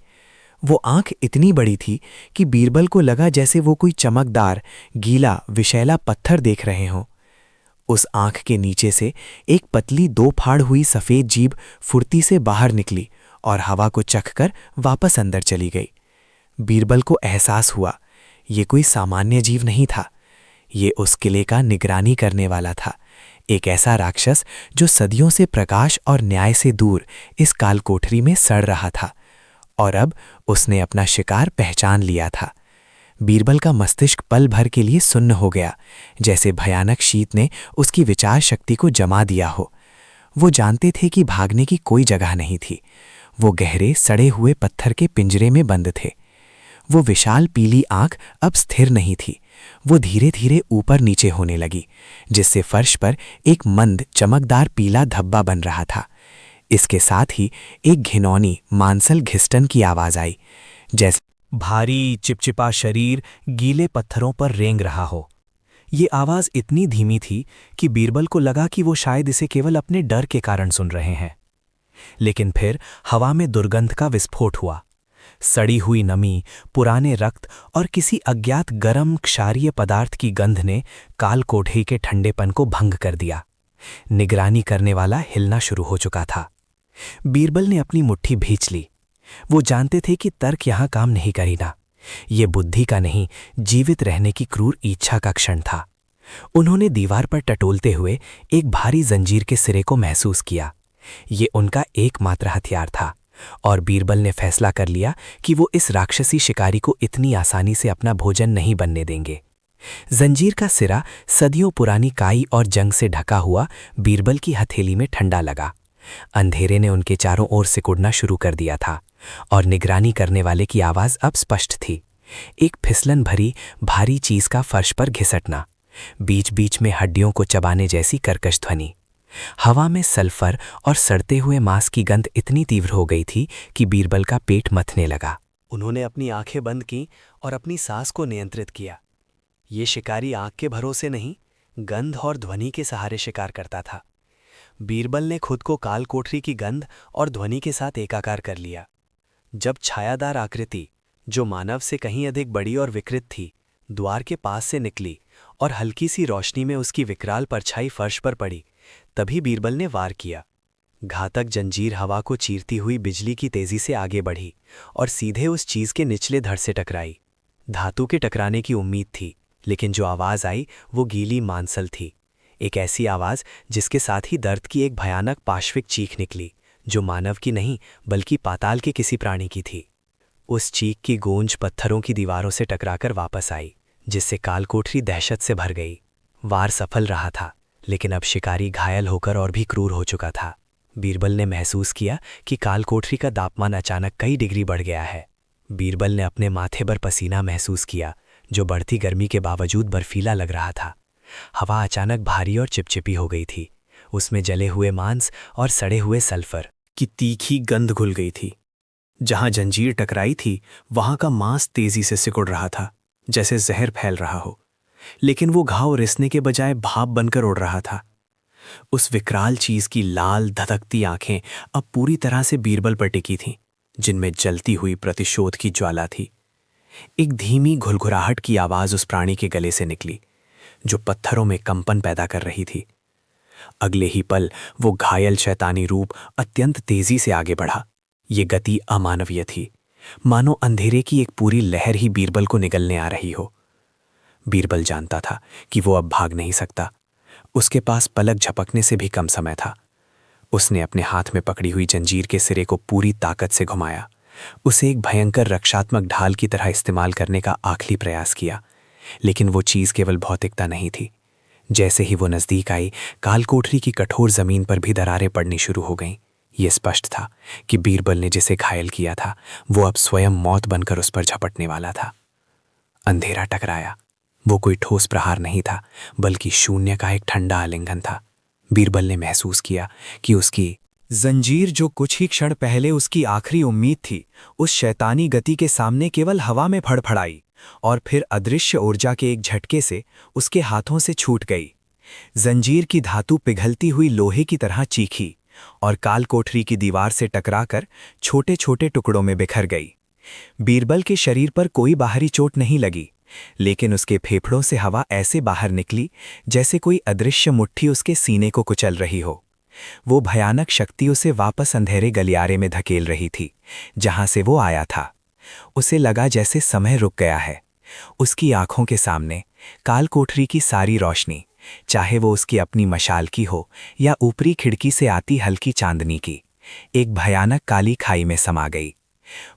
वो आंख इतनी बड़ी थी कि बीरबल को लगा जैसे वो कोई चमकदार, गीला, विषैला पत्थर देख रहे हों। उस आंख के नीचे से एक पतली दो फाड़ हुई सफेद जीभ फुर्ती से बाहर निकली और हवा को चखकर वापस अंदर चली गई। बीरबल को एहसास हुआ, ये कोई सामान्य जीव नहीं था। ये उस किले का निगरानी करने वाला था, एक ऐसा राक्षस जो सदियों से प्रकाश और न्याय से दूर इस कालकोठरी में सड़ रहा था, और अब उसने अपना शिकार पहचान लिया था। बीरबल का मस्तिष्क पल भर के लिए सुन्न हो गया, जैसे भयानक शीत ने उसकी विचार शक्ति को जमा दिया हो। वो जानते थे कि भागने की कोई जगह नहीं थी। वो गहरे सड़े हुए पत्थर के पिंजरे में बंद थे। वो विशाल पीली आंख अब स्थिर नहीं थी। वो धीरे धीरे ऊपर नीचे होने लगी, जिससे फर्श पर एक मंद चमकदार पीला धब्बा बन रहा था। इसके साथ ही एक घिनौनी मांसल घिसटन की आवाज आई, जैसे भारी चिपचिपा शरीर गीले पत्थरों पर रेंग रहा हो। ये आवाज इतनी धीमी थी कि बीरबल को लगा कि वो शायद इसे केवल अपने डर के कारण सुन रहे हैं। लेकिन फिर हवा में दुर्गंध का विस्फोट हुआ। सड़ी हुई नमी, पुराने रक्त और किसी अज्ञात गरम क्षारीय पदार्थ की गंध ने कालकोठरी के ठंडेपन को भंग कर दिया। निगरानी करने वाला हिलना शुरू हो चुका था। बीरबल ने अपनी मुट्ठी भींच ली। वो जानते थे कि तर्क यहां काम नहीं करेगा। ये बुद्धि का नहीं, जीवित रहने की क्रूर इच्छा का क्षण था। उन्होंने दीवार पर टटोलते हुए एक भारी जंजीर के सिरे को महसूस किया। ये उनका एकमात्र हथियार था, और बीरबल ने फैसला कर लिया कि वो इस राक्षसी शिकारी को इतनी आसानी से अपना भोजन नहीं बनने देंगे। जंजीर का सिरा सदियों पुरानी काई और जंग से ढका हुआ बीरबल की हथेली में ठंडा लगा। अंधेरे ने उनके चारों ओर सिकुड़ना शुरू कर दिया था, और निगरानी करने वाले की आवाज अब स्पष्ट थी। एक फिसलन भरी भारी चीज का फर्श पर घिसटना, बीच बीच में हड्डियों को चबाने जैसी कर्कश ध्वनि। हवा में सल्फर और सड़ते हुए मांस की गंध इतनी तीव्र हो गई थी कि बीरबल का पेट मथने लगा। उन्होंने अपनी आंखें बंद की और अपनी सांस को नियंत्रित किया। ये शिकारी आंख के भरोसे नहीं, गंध और ध्वनि के सहारे शिकार करता था। बीरबल ने खुद को कालकोठरी की गंध और ध्वनि के साथ एकाकार कर लिया। जब छायादार आकृति, जो मानव से कहीं अधिक बड़ी और विकृत थी, द्वार के पास से निकली और हल्की सी रोशनी में उसकी विकराल परछाई फर्श पर पड़ी, तभी बीरबल ने वार किया। घातक जंजीर हवा को चीरती हुई बिजली की तेजी से आगे बढ़ी और सीधे उस चीज के निचले धड़ से टकराई। धातु के टकराने की उम्मीद थी, लेकिन जो आवाज आई वो गीली मांसल थी। एक ऐसी आवाज जिसके साथ ही दर्द की एक भयानक पाश्विक चीख निकली, जो मानव की नहीं बल्कि पाताल के किसी प्राणी की थी। उस चीख की गूंज पत्थरों की दीवारों से टकराकर वापस आई, जिससे कालकोठरी दहशत से भर गई। वार सफल रहा था, लेकिन अब शिकारी घायल होकर और भी क्रूर हो चुका था। बीरबल ने महसूस किया कि कालकोठरी का तापमान अचानक कई डिग्री बढ़ गया है। बीरबल ने अपने माथे पर पसीना महसूस किया, जो बढ़ती गर्मी के बावजूद बर्फीला लग रहा था। हवा अचानक भारी और चिपचिपी हो गई थी। उसमें जले हुए मांस और सड़े हुए सल्फर की तीखी गंध घुल गई थी। जहां जंजीर टकराई थी वहां का मांस तेजी से सिकुड़ रहा था, जैसे जहर फैल रहा हो। लेकिन वो घाव रिसने के बजाय भाप बनकर उड़ रहा था। उस विकराल चीज की लाल धधकती आंखें अब पूरी तरह से बीरबल पर टिकी थीं, जिनमें जलती हुई प्रतिशोध की ज्वाला थी। एक धीमी घुलघुलाहट की आवाज उस प्राणी के गले से निकली, जो पत्थरों में कंपन पैदा कर रही थी। अगले ही पल वो घायल शैतानी रूप अत्यंत तेजी से आगे बढ़ा। ये गति अमानवीय थी, मानो अंधेरे की एक पूरी लहर ही बीरबल को निगलने आ रही हो। बीरबल जानता था कि वो अब भाग नहीं सकता। उसके पास पलक झपकने से भी कम समय था। उसने अपने हाथ में पकड़ी हुई जंजीर के सिरे को पूरी ताकत से घुमाया, उसे एक भयंकर रक्षात्मक ढाल की तरह इस्तेमाल करने का आखिरी प्रयास किया। लेकिन वो चीज केवल भौतिकता नहीं थी। जैसे ही वो नजदीक आई, कालकोठरी की कठोर जमीन पर भी दरारें पड़नी शुरू हो गईं। ये स्पष्ट था कि बीरबल ने जिसे घायल किया था वो अब स्वयं मौत बनकर उस पर झपटने वाला था। अंधेरा टकराया। वो कोई ठोस प्रहार नहीं था, बल्कि शून्य का एक ठंडा आलिंगन था। बीरबल ने महसूस किया कि उसकी जंजीर, जो कुछ ही क्षण पहले उसकी आखिरी उम्मीद थी, उस शैतानी गति के सामने केवल हवा में फड़फड़ाई और फिर अदृश्य ऊर्जा के एक झटके से उसके हाथों से छूट गई। जंजीर की धातु पिघलती हुई लोहे की तरह चीखी और कालकोठरी की दीवार से टकराकर छोटे छोटे टुकड़ों में बिखर गई। बीरबल के शरीर पर कोई बाहरी चोट नहीं लगी, लेकिन उसके फेफड़ों से हवा ऐसे बाहर निकली जैसे कोई अदृश्य मुट्ठी उसके सीने को कुचल रही हो। वो भयानक शक्ति उसे वापस अंधेरे गलियारे में धकेल रही थी, जहां से वो आया था। उसे लगा जैसे समय रुक गया है। उसकी आंखों के सामने कालकोठरी की सारी रोशनी, चाहे वो उसकी अपनी मशाल की हो या ऊपरी खिड़की से आती हल्की चांदनी की, एक भयानक काली खाई में समा गई।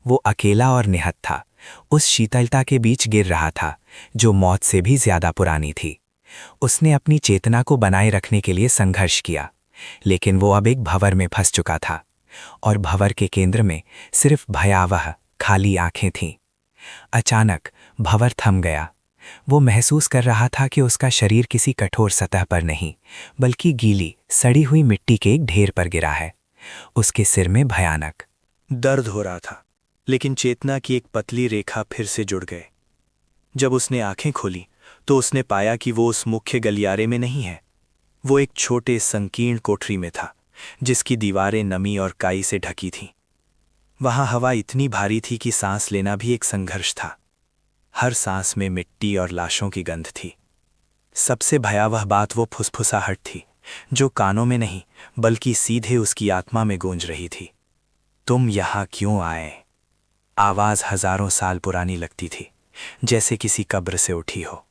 वो अकेला और निहत्थ था, उस शीतलता के बीच गिर रहा था जो मौत से भी ज्यादा पुरानी थी। उसने अपनी चेतना को बनाए रखने के लिए संघर्ष किया, लेकिन वो अब एक भंवर में फंस चुका था, और भंवर के केंद्र में सिर्फ भयावह खाली आंखें थीं। अचानक भंवर थम गया। वो महसूस कर रहा था कि उसका शरीर किसी कठोर सतह पर नहीं, बल्कि गीली सड़ी हुई मिट्टी के एक ढेर पर गिरा है। उसके सिर में भयानक दर्द हो रहा था, लेकिन चेतना की एक पतली रेखा फिर से जुड़ गए। जब उसने आंखें खोली तो उसने पाया कि वो उस मुख्य गलियारे में नहीं है। वो एक छोटे संकीर्ण कोठरी में था, जिसकी दीवारें नमी और काई से ढकी थीं। वहां हवा इतनी भारी थी कि सांस लेना भी एक संघर्ष था। हर सांस में मिट्टी और लाशों की गंध थी। सबसे भयावह बात वो फुसफुसाहट थी, जो कानों में नहीं बल्कि सीधे उसकी आत्मा में गूंज रही थी। तुम यहां क्यों आए? आवाज हजारों साल पुरानी लगती थी, जैसे किसी कब्र से उठी हो।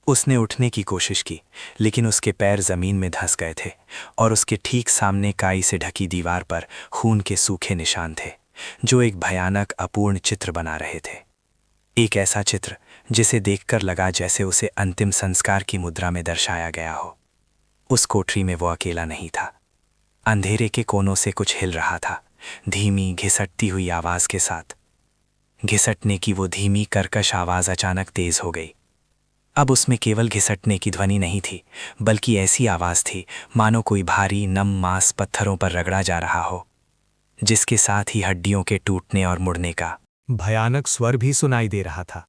उसने उठने की कोशिश की, लेकिन उसके पैर जमीन में धंस गए थे और उसके ठीक सामने काई से ढकी दीवार पर खून के सूखे निशान थे, जो एक भयानक अपूर्ण चित्र बना रहे थे। एक ऐसा चित्र जिसे देखकर लगा जैसे उसे अंतिम संस्कार की मुद्रा में दर्शाया गया हो। उस कोठरी में वो अकेला नहीं था। अंधेरे के कोनों से कुछ हिल रहा था, धीमी घिसटती हुई आवाज के साथ। घिसटने की वो धीमी कर्कश आवाज अचानक तेज हो गई। अब उसमें केवल घिसटने की ध्वनि नहीं थी, बल्कि ऐसी आवाज थी मानो कोई भारी नम मांस पत्थरों पर रगड़ा जा रहा हो, जिसके साथ ही हड्डियों के टूटने और मुड़ने का भयानक स्वर भी सुनाई दे रहा था।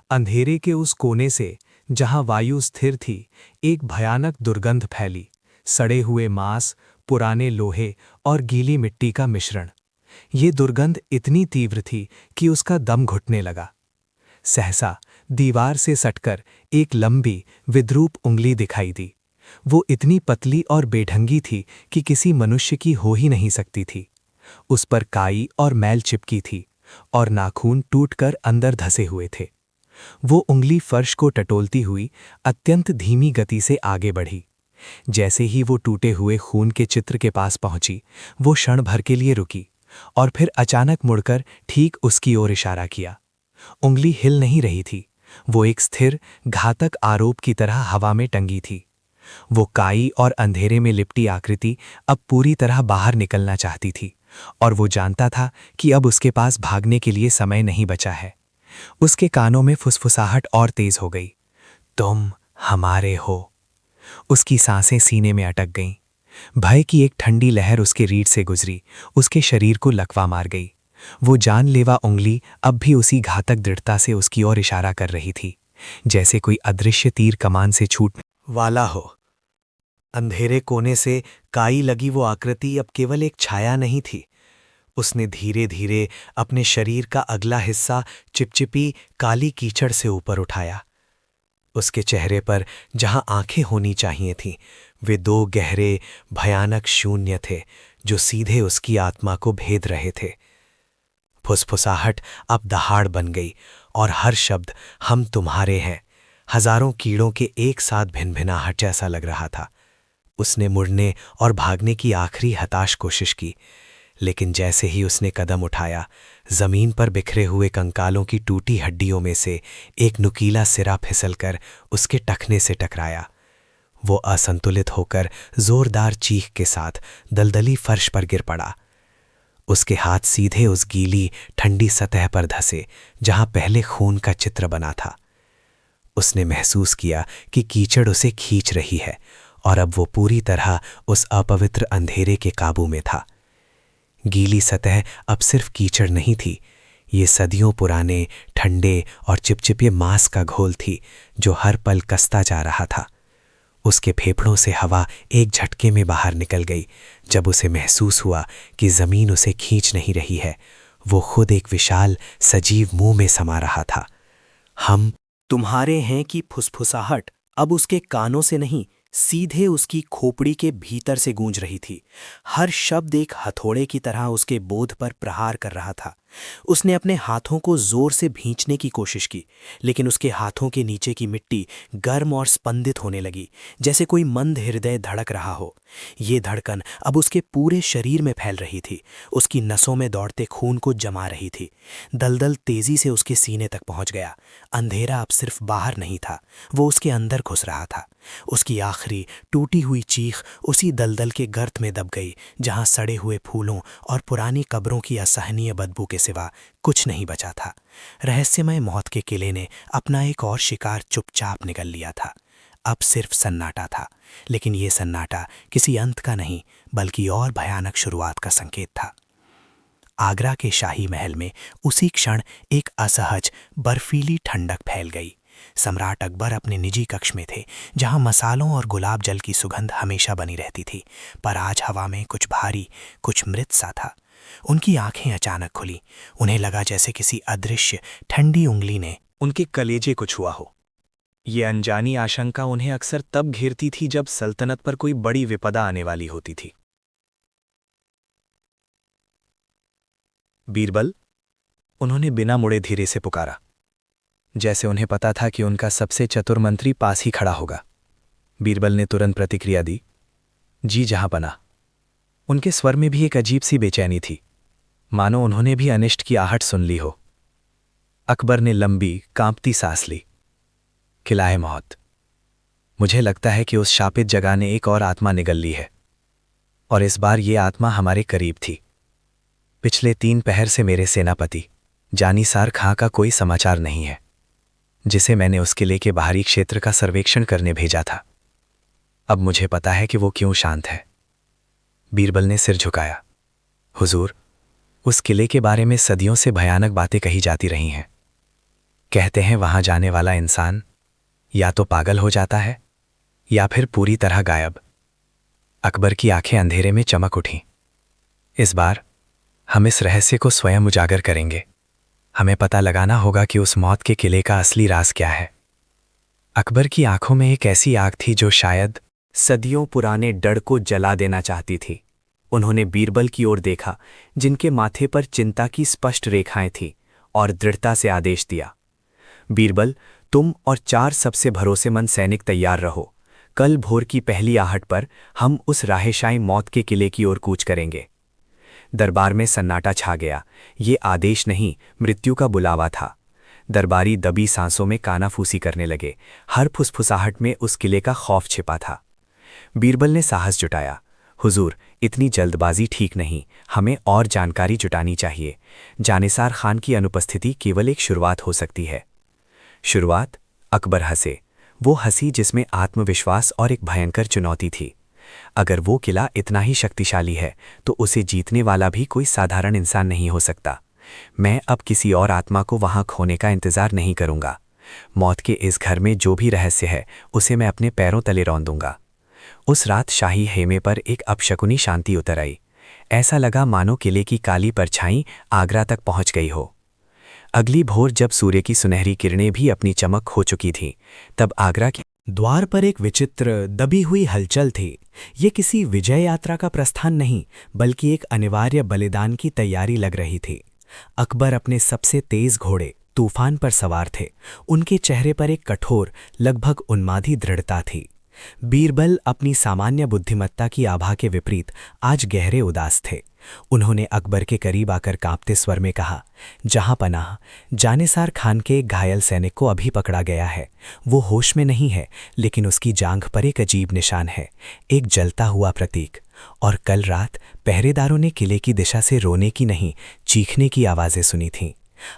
अंधेरे के उस कोने से, जहां वायु स्थिर थी, एक भयानक दुर्गंध फैली। सड़े हुए मांस, पुराने लोहे और गीली मिट्टी का मिश्रण। ये दुर्गंध इतनी तीव्र थी कि उसका दम घुटने लगा। सहसा दीवार से सटकर एक लंबी विद्रूप उंगली दिखाई दी। वो इतनी पतली और बेढंगी थी कि किसी मनुष्य की हो ही नहीं सकती थी। उस पर काई और मैल चिपकी थी और नाखून टूटकर अंदर धसे हुए थे। वो उंगली फर्श को टटोलती हुई अत्यंत धीमी गति से आगे बढ़ी। जैसे ही वो टूटे हुए खून के चित्र के पास पहुंची, वो क्षण भर के लिए रुकी और फिर अचानक मुड़कर ठीक उसकी ओर इशारा किया। उंगली हिल नहीं रही थी, वो एक स्थिर घातक आरोप की तरह हवा में टंगी थी। वो काई और अंधेरे में लिपटी आकृति अब पूरी तरह बाहर निकलना चाहती थी, और वो जानता था कि अब उसके पास भागने के लिए समय नहीं बचा है। उसके कानों में फुसफुसाहट और तेज हो गई। तुम हमारे हो। उसकी सांसें सीने में अटक गईं। भय की एक ठंडी लहर उसके रीढ़ से गुजरी, उसके शरीर को लकवा मार गई। वो जानलेवा उंगली अब भी उसी घातक दृढ़ता से उसकी ओर इशारा कर रही थी, जैसे कोई अदृश्य तीर कमान से छूट वाला हो। अंधेरे कोने से काई लगी वो आकृति अब केवल एक छाया नहीं थी। उसने धीरे धीरे अपने शरीर का अगला हिस्सा चिपचिपी काली कीचड़ से ऊपर उठाया। उसके चेहरे पर जहां आंखें होनी चाहिए थीं, वे दो गहरे भयानक शून्य थे जो सीधे उसकी आत्मा को भेद रहे थे। फुसफुसाहट अब दहाड़ बन गई और हर शब्द हम तुम्हारे हैं हजारों कीड़ों के एक साथ भिनभिनाहट जैसा लग रहा था। उसने मुड़ने और भागने की आखिरी हताश कोशिश की, लेकिन जैसे ही उसने कदम उठाया, जमीन पर बिखरे हुए कंकालों की टूटी हड्डियों में से एक नुकीला सिरा फिसलकर उसके टखने से टकराया। वो असंतुलित होकर जोरदार चीख के साथ दलदली फर्श पर गिर पड़ा। उसके हाथ सीधे उस गीली ठंडी सतह पर धंसे जहां पहले खून का चित्र बना था। उसने महसूस किया कि कीचड़ उसे खींच रही है और अब वो पूरी तरह उस अपवित्र अंधेरे के काबू में था। गीली सतह अब सिर्फ कीचड़ नहीं थी, ये सदियों पुराने ठंडे और चिपचिपे मांस का घोल थी जो हर पल कसता जा रहा था। उसके फेफड़ों से हवा एक झटके में बाहर निकल गई जब उसे महसूस हुआ कि जमीन उसे खींच नहीं रही है, वो खुद एक विशाल सजीव मुंह में समा रहा था। हम तुम्हारे हैं की फुसफुसाहट अब उसके कानों से नहीं, सीधे उसकी खोपड़ी के भीतर से गूंज रही थी। हर शब्द एक हथौड़े की तरह उसके बोध पर प्रहार कर रहा था। उसने अपने हाथों को जोर से भींचने की कोशिश की, लेकिन उसके हाथों के नीचे की मिट्टी गर्म और स्पंदित होने लगी, जैसे कोई मंद हृदय धड़क रहा हो। ये धड़कन अब उसके पूरे शरीर में फैल रही थी, उसकी नसों में दौड़ते खून को जमा रही थी। दलदल तेजी से उसके सीने तक पहुंच गया। अंधेरा अब सिर्फ बाहर नहीं था, वो उसके अंदर घुस रहा था। उसकी आखिरी टूटी हुई चीख उसी दलदल के गर्त में दब गई जहां सड़े हुए फूलों और पुरानी कब्रों की असहनीय बदबू के सिवा कुछ नहीं बचा था। रहस्यमय मौत के किले ने अपना एक और शिकार चुपचाप निगल लिया था। अब सिर्फ सन्नाटा था, लेकिन ये सन्नाटा किसी अंत का नहीं बल्कि और भयानक शुरुआत का संकेत था। आगरा के शाही महल में उसी क्षण एक असहज बर्फीली ठंडक फैल गई। सम्राट अकबर अपने निजी कक्ष में थे, जहां मसालों और गुलाब जल की सुगंध हमेशा बनी रहती थी, पर आज हवा में कुछ भारी, कुछ मृत सा था। उनकी आंखें अचानक खुली। उन्हें लगा जैसे किसी अदृश्य ठंडी उंगली ने उनके कलेजे को छुआ हो। ये अनजानी आशंका उन्हें अक्सर तब घेरती थी जब सल्तनत पर कोई बड़ी विपदा आने वाली होती थी। बीरबल, उन्होंने बिना मुड़े धीरे से पुकारा, जैसे उन्हें पता था कि उनका सबसे चतुर मंत्री पास ही खड़ा होगा। बीरबल ने तुरंत प्रतिक्रिया दी, जी जहांपना। उनके स्वर में भी एक अजीब सी बेचैनी थी, मानो उन्होंने भी अनिष्ट की आहट सुन ली हो। अकबर ने लंबी कांपती सांस ली। खिलाए मौत, मुझे लगता है कि उस शापित जगह ने एक और आत्मा निगल ली है, और इस बार ये आत्मा हमारे करीब थी। पिछले 3 पहर से मेरे सेनापति जानीसार खां का कोई समाचार नहीं है, जिसे मैंने उस किले के बाहरी क्षेत्र का सर्वेक्षण करने भेजा था। अब मुझे पता है कि वो क्यों शांत है। बीरबल ने सिर झुकाया। हुजूर, उस किले के बारे में सदियों से भयानक बातें कही जाती रही हैं। कहते हैं वहां जाने वाला इंसान या तो पागल हो जाता है या फिर पूरी तरह गायब। अकबर की आंखें अंधेरे में चमक उठीं। इस बार हम इस रहस्य को स्वयं उजागर करेंगे। हमें पता लगाना होगा कि उस मौत के किले का असली राज क्या है। अकबर की आंखों में एक ऐसी आग थी जो शायद सदियों पुराने डर को जला देना चाहती थी। उन्होंने बीरबल की ओर देखा, जिनके माथे पर चिंता की स्पष्ट रेखाएं थीं, और दृढ़ता से आदेश दिया, बीरबल, तुम और 4 सबसे भरोसेमंद सैनिक तैयार रहो। कल भोर की पहली आहट पर हम उस राहेशाई मौत के किले की ओर कूच करेंगे। दरबार में सन्नाटा छा गया। ये आदेश नहीं, मृत्यु का बुलावा था। दरबारी दबी सांसों में कानाफूसी करने लगे। हर फुसफुसाहट में उस किले का खौफ छिपा था। बीरबल ने साहस जुटाया। हुजूर, इतनी जल्दबाजी ठीक नहीं, हमें और जानकारी जुटानी चाहिए। जानिसार खान की अनुपस्थिति केवल एक शुरुआत हो सकती है। शुरुआत? अकबर हंसे। वो हंसी जिसमें आत्मविश्वास और एक भयंकर चुनौती थी। अगर वो किला इतना ही शक्तिशाली है तो उसे जीतने वाला भी कोई साधारण इंसान नहीं हो सकता। मैं अब किसी और आत्मा को वहां खोने का इंतजार नहीं करूंगा। मौत के इस घर में जो भी रहस्य है उसे मैं अपने पैरों तले रौंद दूंगा। उस रात शाही हेमे पर एक अपशकुनी शांति उतर आई। ऐसा लगा मानो किले की काली परछाई आगरा तक पहुंच गई हो। अगली भोर जब सूर्य की सुनहरी किरणें भी अपनी चमक खो चुकी थीं, तब आगरा के द्वार पर एक विचित्र दबी हुई हलचल थी। ये किसी विजय यात्रा का प्रस्थान नहीं, बल्कि एक अनिवार्य बलिदान की तैयारी लग रही थी। अकबर अपने सबसे तेज घोड़े तूफान पर सवार थे। उनके चेहरे पर एक कठोर, लगभग उन्मादी दृढ़ता थी। बीरबल अपनी सामान्य बुद्धिमत्ता की आभा के विपरीत आज गहरे उदास थे। उन्होंने अकबर के करीब आकर कांपते स्वर में कहा, जहां पनाह, जानिसार खान के एक घायल सैनिक को अभी पकड़ा गया है। वो होश में नहीं है, लेकिन उसकी जांघ पर एक अजीब निशान है, एक जलता हुआ प्रतीक। और कल रात पहरेदारों ने किले की दिशा से रोने की नहीं, चीखने की आवाज़ें सुनी थीं।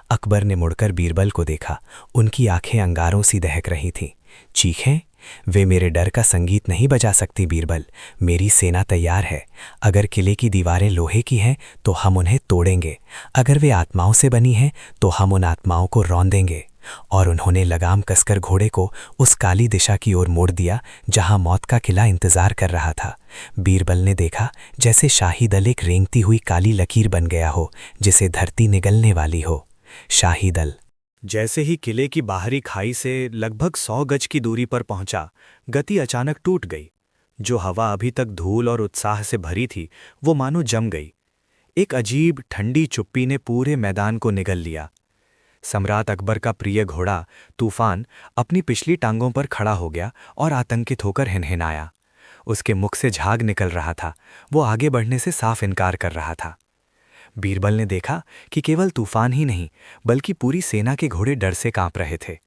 अकबर ने मुड़कर बीरबल को देखा। उनकी आंखें अंगारों सी दहक रही थीं। चीखें? वे मेरे डर का संगीत नहीं बजा सकती बीरबल। मेरी सेना तैयार है। अगर किले की दीवारें लोहे की हैं तो हम उन्हें तोड़ेंगे। अगर वे आत्माओं से बनी हैं तो हम उन आत्माओं को रौंदेंगे। और उन्होंने लगाम कसकर घोड़े को उस काली दिशा की ओर मोड़ दिया जहां मौत का किला इंतजार कर रहा था। बीरबल ने देखा जैसे शाही दल एक रेंगती हुई काली लकीर बन गया हो, जिसे धरती निगलने वाली हो। शाही दल। जैसे ही किले की बाहरी खाई से लगभग 100 गज की दूरी पर पहुंचा, गति अचानक टूट गई। जो हवा अभी तक धूल और उत्साह से भरी थी, वो मानो जम गई। एक अजीब ठंडी चुप्पी ने पूरे मैदान को निगल लिया। सम्राट अकबर का प्रिय घोड़ा तूफान अपनी पिछली टांगों पर खड़ा हो गया और आतंकित होकर हिनहिनाया। उसके मुख से झाग निकल रहा था। वो आगे बढ़ने से साफ इनकार कर रहा था। बीरबल ने देखा कि केवल तूफान ही नहीं, बल्कि पूरी सेना के घोड़े डर से कांप रहे थे।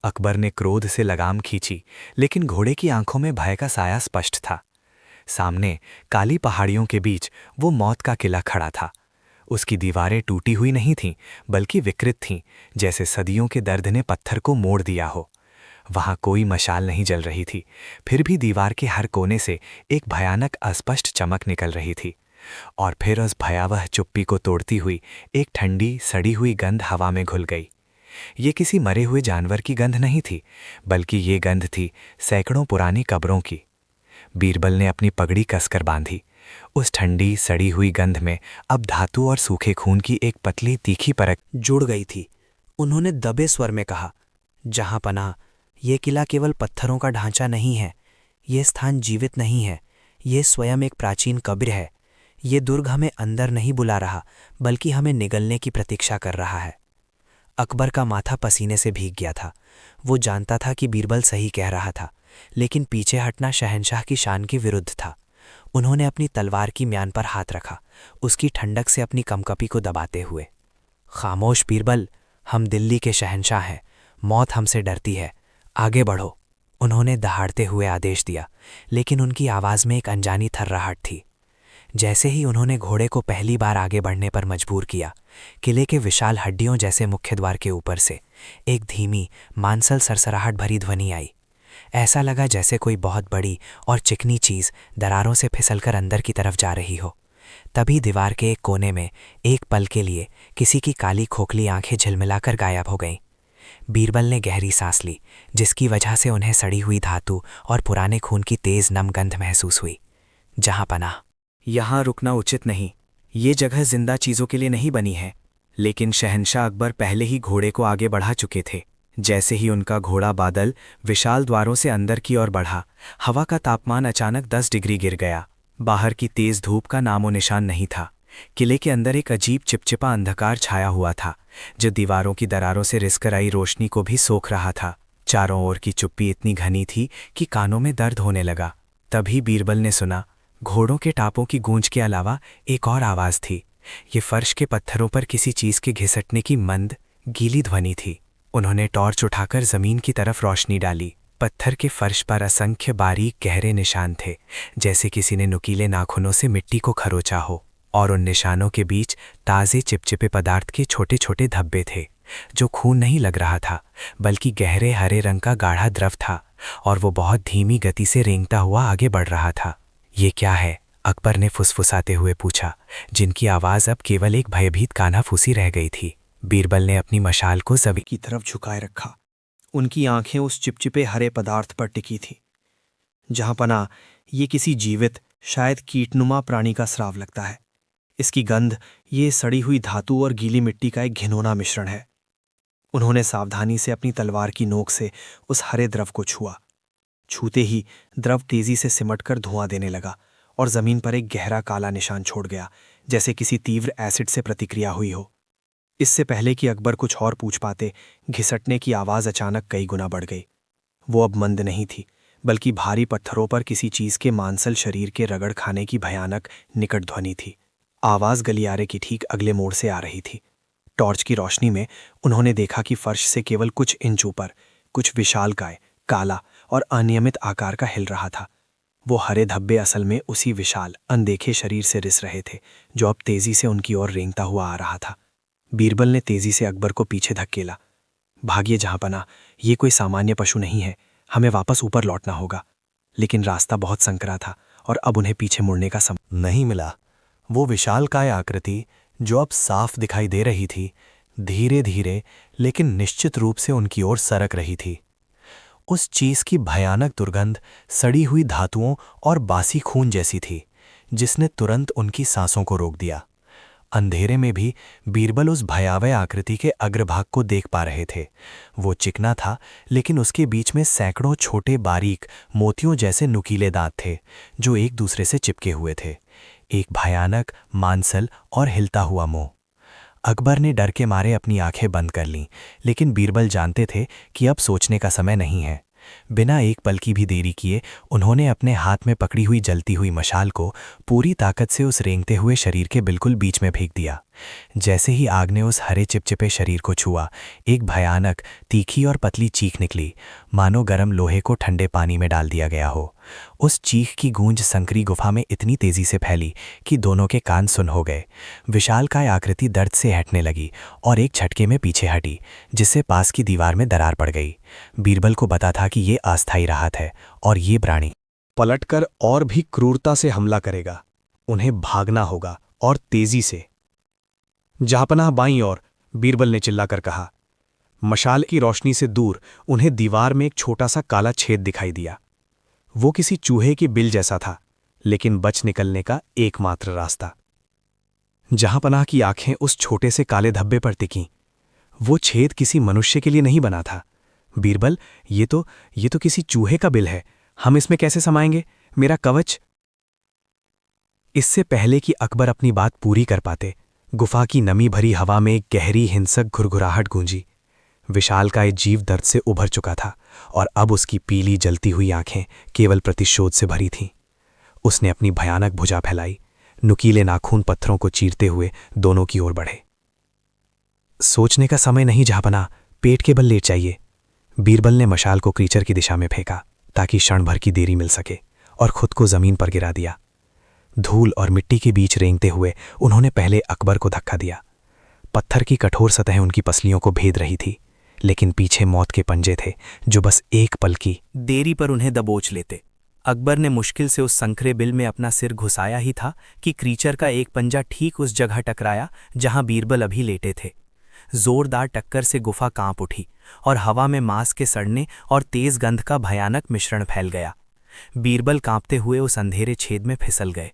अकबर ने क्रोध से लगाम खींची, लेकिन घोड़े की आंखों में भय का साया स्पष्ट था। सामने काली पहाड़ियों के बीच वो मौत का किला खड़ा था। उसकी दीवारें टूटी हुई नहीं थीं, बल्कि विकृत थीं, जैसे सदियों के दर्द ने पत्थर को मोड़ दिया हो। वहां कोई मशाल नहीं जल रही थी, फिर भी दीवार के हर कोने से एक भयानक अस्पष्ट चमक निकल रही थी। और फिर उस भयावह चुप्पी को तोड़ती हुई एक ठंडी सड़ी हुई गंध हवा में घुल गई। ये किसी मरे हुए जानवर की गंध नहीं थी, बल्कि ये गंध थी सैकड़ों पुरानी कब्रों की। बीरबल ने अपनी पगड़ी कसकर बांधी। उस ठंडी सड़ी हुई गंध में अब धातु और सूखे खून की एक पतली तीखी परत जुड़ गई थी। उन्होंने दबे स्वर में कहा, जहां पनाह, ये किला केवल पत्थरों का ढांचा नहीं है। ये स्थान जीवित नहीं है, ये स्वयं एक प्राचीन कब्र है। ये दुर्ग हमें अंदर नहीं बुला रहा, बल्कि हमें निगलने की प्रतीक्षा कर रहा है। अकबर का माथा पसीने से भीग गया था। वो जानता था कि बीरबल सही कह रहा था, लेकिन पीछे हटना शहंशाह की शान के विरुद्ध था। उन्होंने अपनी तलवार की म्यान पर हाथ रखा, उसकी ठंडक से अपनी कंपकपी को दबाते हुए। खामोश बीरबल, हम दिल्ली के शहंशाह हैं। मौत हमसे डरती है। आगे बढ़ो। उन्होंने दहाड़ते हुए आदेश दिया, लेकिन उनकी आवाज़ में एक अनजानी थर्राहट थी। जैसे ही उन्होंने घोड़े को पहली बार आगे बढ़ने पर मजबूर किया, किले के विशाल हड्डियों जैसे मुख्य द्वार के ऊपर से एक धीमी, मांसल सरसराहट भरी ध्वनि आई। ऐसा लगा जैसे कोई बहुत बड़ी और चिकनी चीज़ दरारों से फिसलकर अंदर की तरफ जा रही हो। तभी दीवार के एक कोने में एक पल के लिए किसी की काली खोखली आंखें झिलमिलाकर गायब हो गईं। बीरबल ने गहरी सांस ली, जिसकी वजह से उन्हें सड़ी हुई धातु और पुराने खून की तेज नम गंध महसूस हुई। जहां पनाह, यहाँ रुकना उचित नहीं। ये जगह जिंदा चीज़ों के लिए नहीं बनी है। लेकिन शहंशाह अकबर पहले ही घोड़े को आगे बढ़ा चुके थे। जैसे ही उनका घोड़ा बादल विशाल द्वारों से अंदर की ओर बढ़ा, हवा का तापमान अचानक 10 डिग्री गिर गया। बाहर की तेज धूप का नामो निशान नहीं था। किले के अंदर एक अजीब चिपचिपा अंधकार छाया हुआ था, जो दीवारों की दरारों से रिसकर आई रोशनी को भी सोख रहा था। चारों ओर की चुप्पी इतनी घनी थी कि कानों में दर्द होने लगा। तभी बीरबल ने सुना, घोड़ों के टापों की गूंज के अलावा एक और आवाज़ थी। ये फर्श के पत्थरों पर किसी चीज़ के घिसटने की मंद, गीली ध्वनि थी। उन्होंने टॉर्च उठाकर ज़मीन की तरफ रोशनी डाली। पत्थर के फर्श पर असंख्य बारीक गहरे निशान थे, जैसे किसी ने नुकीले नाखूनों से मिट्टी को खरोचा हो, और उन निशानों के बीच ताज़े चिपचिपे पदार्थ के छोटे छोटे धब्बे थे, जो खून नहीं लग रहा था बल्कि गहरे हरे रंग का गाढ़ा द्रव था, और वो बहुत धीमी गति से रेंगता हुआ आगे बढ़ रहा था। ये क्या है? अकबर ने फुसफुसाते हुए पूछा, जिनकी आवाज़ अब केवल एक भयभीत कानाफूसी रह गई थी। बीरबल ने अपनी मशाल को जमीन की तरफ झुकाए रखा। उनकी आंखें उस चिपचिपे हरे पदार्थ पर टिकी थी। जहां पना ये किसी जीवित, शायद कीटनुमा प्राणी का स्राव लगता है। इसकी गंध ये सड़ी हुई धातु और गीली मिट्टी का एक घिनौना मिश्रण है। उन्होंने सावधानी से अपनी तलवार की नोक से उस हरे द्रव को छुआ। छूते ही द्रव तेजी से सिमटकर धुआं देने लगा और जमीन पर एक गहरा काला निशान छोड़ गया, जैसे किसी तीव्र एसिड से प्रतिक्रिया हुई हो। इससे पहले कि अकबर कुछ और पूछ पाते, घिसटने की आवाज़ अचानक कई गुना बढ़ गई। वो अब मंद नहीं थी, बल्कि भारी पत्थरों पर किसी चीज़ के मांसल शरीर के रगड़ खाने की भयानक निकट ध्वनि थी। आवाज़ गलियारे की ठीक अगले मोड़ से आ रही थी। टॉर्च की रोशनी में उन्होंने देखा कि फर्श से केवल कुछ इंच ऊपर कुछ विशालकाय, काला और अनियमित आकार का हिल रहा था। वो हरे धब्बे असल में उसी विशाल, अनदेखे शरीर से रिस रहे थे, जो अब तेजी से उनकी ओर रेंगता हुआ आ रहा था। बीरबल ने तेजी से अकबर को पीछे धकेला। भागिए जहाँपना, ये कोई सामान्य पशु नहीं है, हमें वापस ऊपर लौटना होगा। लेकिन रास्ता बहुत संकरा था और अब उन्हें पीछे मुड़ने का समय नहीं मिला। वो विशालकाय आकृति जो अब साफ दिखाई दे रही थी, धीरे धीरे लेकिन निश्चित रूप से उनकी ओर सरक रही थी। उस चीज की भयानक दुर्गंध सड़ी हुई धातुओं और बासी खून जैसी थी, जिसने तुरंत उनकी सांसों को रोक दिया। अंधेरे में भी बीरबल उस भयावह आकृति के अग्रभाग को देख पा रहे थे। वो चिकना था, लेकिन उसके बीच में सैकड़ों छोटे बारीक मोतियों जैसे नुकीले दांत थे, जो एक दूसरे से चिपके हुए थे। एक भयानक, मांसल और हिलता हुआ मुंह। अकबर ने डर के मारे अपनी आंखें बंद कर लीं, लेकिन बीरबल जानते थे कि अब सोचने का समय नहीं है। बिना एक पल की भी देरी किए उन्होंने अपने हाथ में पकड़ी हुई जलती हुई मशाल को पूरी ताकत से उस रेंगते हुए शरीर के बिल्कुल बीच में फेंक दिया। जैसे ही आग ने उस हरे चिपचिपे शरीर को छुआ, एक भयानक, तीखी और पतली चीख निकली, मानो गर्म लोहे को ठंडे पानी में डाल दिया गया हो। उस चीख की गूंज संकरी गुफा में इतनी तेजी से फैली कि दोनों के कान सुन हो गए। विशालकाय आकृति दर्द से हटने लगी और एक झटके में पीछे हटी, जिससे पास की दीवार में दरार पड़ गई। बीरबल को पता था कि ये अस्थायी राहत है और ये प्राणी पलटकर और भी क्रूरता से हमला करेगा। उन्हें भागना होगा और तेजी से। जहाँपनाह बाईं ओर, बीरबल ने चिल्लाकर कहा। मशाल की रोशनी से दूर उन्हें दीवार में एक छोटा सा काला छेद दिखाई दिया। वो किसी चूहे की बिल जैसा था, लेकिन बच निकलने का एकमात्र रास्ता। जहाँपनाह की आंखें उस छोटे से काले धब्बे पर टिकीं। वो छेद किसी मनुष्य के लिए नहीं बना था। बीरबल, ये तो किसी चूहे का बिल है। हम इसमें कैसे समाएंगे? मेरा कवच। इससे पहले कि अकबर अपनी बात पूरी कर पाते, गुफा की नमी भरी हवा में एक गहरी हिंसक घुरघुराहट गूंजी। विशालकाय जीव दर्द से उभर चुका था और अब उसकी पीली जलती हुई आंखें केवल प्रतिशोध से भरी थीं। उसने अपनी भयानक भुजा फैलाई, नुकीले नाखून पत्थरों को चीरते हुए दोनों की ओर बढ़े। सोचने का समय नहीं जहाँपनाह, पेट के बल लेट जाइए। बीरबल ने मशाल को क्रीचर की दिशा में फेंका ताकि क्षण भर की देरी मिल सके, और खुद को जमीन पर गिरा दिया। धूल और मिट्टी के बीच रेंगते हुए उन्होंने पहले अकबर को धक्का दिया। पत्थर की कठोर सतह उनकी पसलियों को भेद रही थी, लेकिन पीछे मौत के पंजे थे जो बस एक पल की देरी पर उन्हें दबोच लेते। अकबर ने मुश्किल से उस संकरे बिल में अपना सिर घुसाया ही था कि क्रीचर का एक पंजा ठीक उस जगह टकराया जहां बीरबल अभी लेटे थे। जोरदार टक्कर से गुफा कांप उठी और हवा में मांस के सड़ने और तेज गंध का भयानक मिश्रण फैल गया। बीरबल कांपते हुए उस अंधेरे छेद में फिसल गए।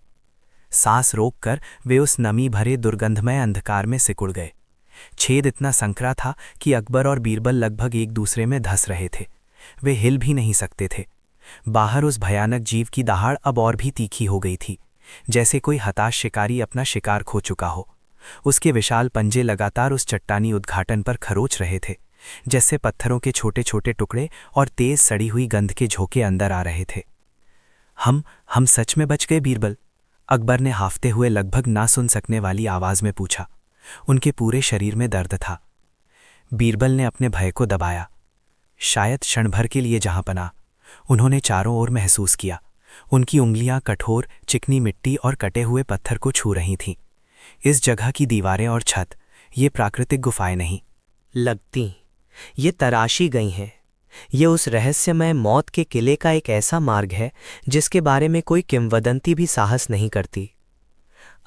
सांस रोककर वे उस नमी भरे दुर्गंधमय अंधकार में सिकुड़ गए। छेद इतना संकरा था कि अकबर और बीरबल लगभग एक दूसरे में धंस रहे थे। वे हिल भी नहीं सकते थे। बाहर उस भयानक जीव की दहाड़ अब और भी तीखी हो गई थी, जैसे कोई हताश शिकारी अपना शिकार खो चुका हो। उसके विशाल पंजे लगातार उस चट्टानी उद्घाटन पर खरोच रहे थे, जैसे पत्थरों के छोटे छोटे टुकड़े और तेज सड़ी हुई गंध के झोंके अंदर आ रहे थे। हम सच में बच गए बीरबल? अकबर ने हाफते हुए लगभग ना सुन सकने वाली आवाज में पूछा। उनके पूरे शरीर में दर्द था। बीरबल ने अपने भय को दबाया। शायद क्षण भर के लिए जहांपनाह। उन्होंने चारों ओर महसूस किया। उनकी उंगलियां कठोर चिकनी मिट्टी और कटे हुए पत्थर को छू रही थीं। इस जगह की दीवारें और छत, ये प्राकृतिक गुफाएं नहीं लगती, ये तराशी गई हैं। ये उस रहस्यमय मौत के किले का एक ऐसा मार्ग है जिसके बारे में कोई किंवदंती भी साहस नहीं करती।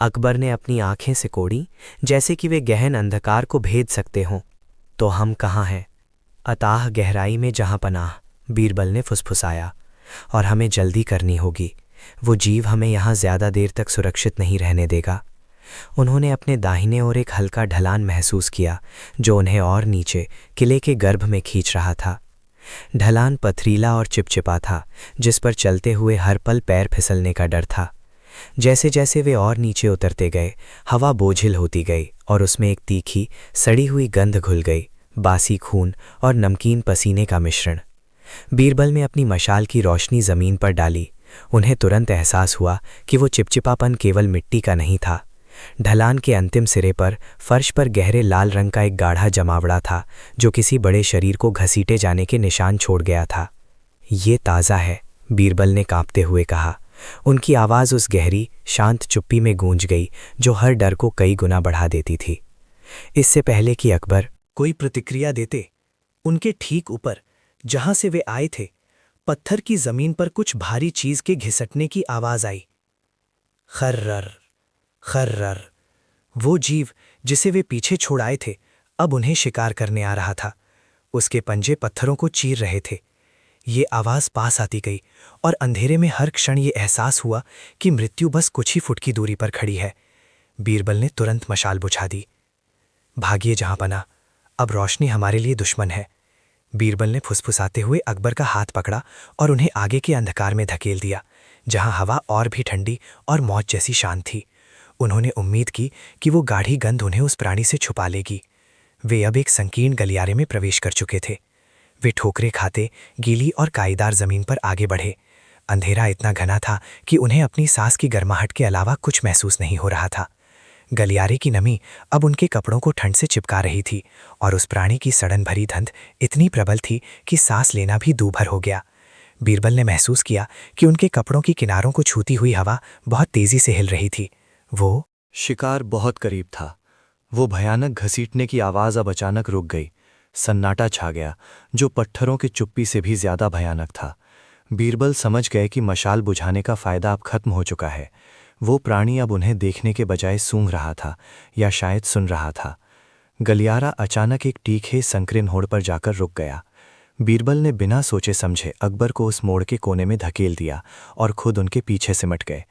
अकबर ने अपनी आंखें सिकोड़ी, जैसे कि वे गहन अंधकार को भेद सकते हों। तो हम कहाँ हैं? अताह गहराई में जहांपनाह, बीरबल ने फुसफुसाया। और हमें जल्दी करनी होगी। वो जीव हमें यहाँ ज्यादा देर तक सुरक्षित नहीं रहने देगा। उन्होंने अपने दाहिने ओर एक हल्का ढलान महसूस किया जो उन्हें और नीचे किले के गर्भ में खींच रहा था। ढलान पथरीला और चिपचिपा था, जिस पर चलते हुए हर पल पैर फिसलने का डर था। जैसे जैसे वे और नीचे उतरते गए, हवा बोझिल होती गई और उसमें एक तीखी सड़ी हुई गंध घुल गई, बासी खून और नमकीन पसीने का मिश्रण। बीरबल ने अपनी मशाल की रोशनी जमीन पर डाली। उन्हें तुरंत एहसास हुआ कि वो चिपचिपापन केवल मिट्टी का नहीं था। ढलान के अंतिम सिरे पर फर्श पर गहरे लाल रंग का एक गाढ़ा जमावड़ा था जो किसी बड़े शरीर को घसीटे जाने के निशान छोड़ गया था। ये ताज़ा है, बीरबल ने कांपते हुए कहा। उनकी आवाज़ उस गहरी शांत चुप्पी में गूंज गई जो हर डर को कई गुना बढ़ा देती थी। इससे पहले कि अकबर कोई प्रतिक्रिया देते, उनके ठीक ऊपर जहां से वे आए थे, पत्थर की जमीन पर कुछ भारी चीज के घिसटने की आवाज आई। खर्रर खर्रर। वो जीव जिसे वे पीछे छोड़ आए थे अब उन्हें शिकार करने आ रहा था। उसके पंजे पत्थरों को चीर रहे थे। ये आवाज पास आती गई और अंधेरे में हर क्षण ये एहसास हुआ कि मृत्यु बस कुछ ही फुट की दूरी पर खड़ी है। बीरबल ने तुरंत मशाल बुझा दी। भागिए जहांपनाह, अब रोशनी हमारे लिए दुश्मन है। बीरबल ने फुसफुसाते हुए अकबर का हाथ पकड़ा और उन्हें आगे के अंधकार में धकेल दिया, जहां हवा और भी ठंडी और मौत जैसी शांत थी। उन्होंने उम्मीद की कि वो गाढ़ी गंध उन्हें उस प्राणी से छुपा लेगी। वे अब एक संकीर्ण गलियारे में प्रवेश कर चुके थे। वे ठोकरे खाते गीली और काईदार जमीन पर आगे बढ़े। अंधेरा इतना घना था कि उन्हें अपनी सांस की गर्माहट के अलावा कुछ महसूस नहीं हो रहा था। गलियारे की नमी अब उनके कपड़ों को ठंड से चिपका रही थी और उस प्राणी की सड़न भरी धंध इतनी प्रबल थी कि सांस लेना भी दूभर हो गया। बीरबल ने महसूस किया कि उनके कपड़ों की किनारों को छूती हुई हवा बहुत तेजी से हिल रही थी। वो शिकार बहुत करीब था। वो भयानक घसीटने की आवाज़ अब अचानक रुक गई। सन्नाटा छा गया जो पत्थरों की चुप्पी से भी ज्यादा भयानक था। बीरबल समझ गए कि मशाल बुझाने का फायदा अब खत्म हो चुका है। वो प्राणी अब उन्हें देखने के बजाय सूंघ रहा था या शायद सुन रहा था। गलियारा अचानक एक तीखे संकीर्ण मोड़ पर जाकर रुक गया। बीरबल ने बिना सोचे समझे अकबर को उस मोड़ के कोने में धकेल दिया और खुद उनके पीछे सिमट गए।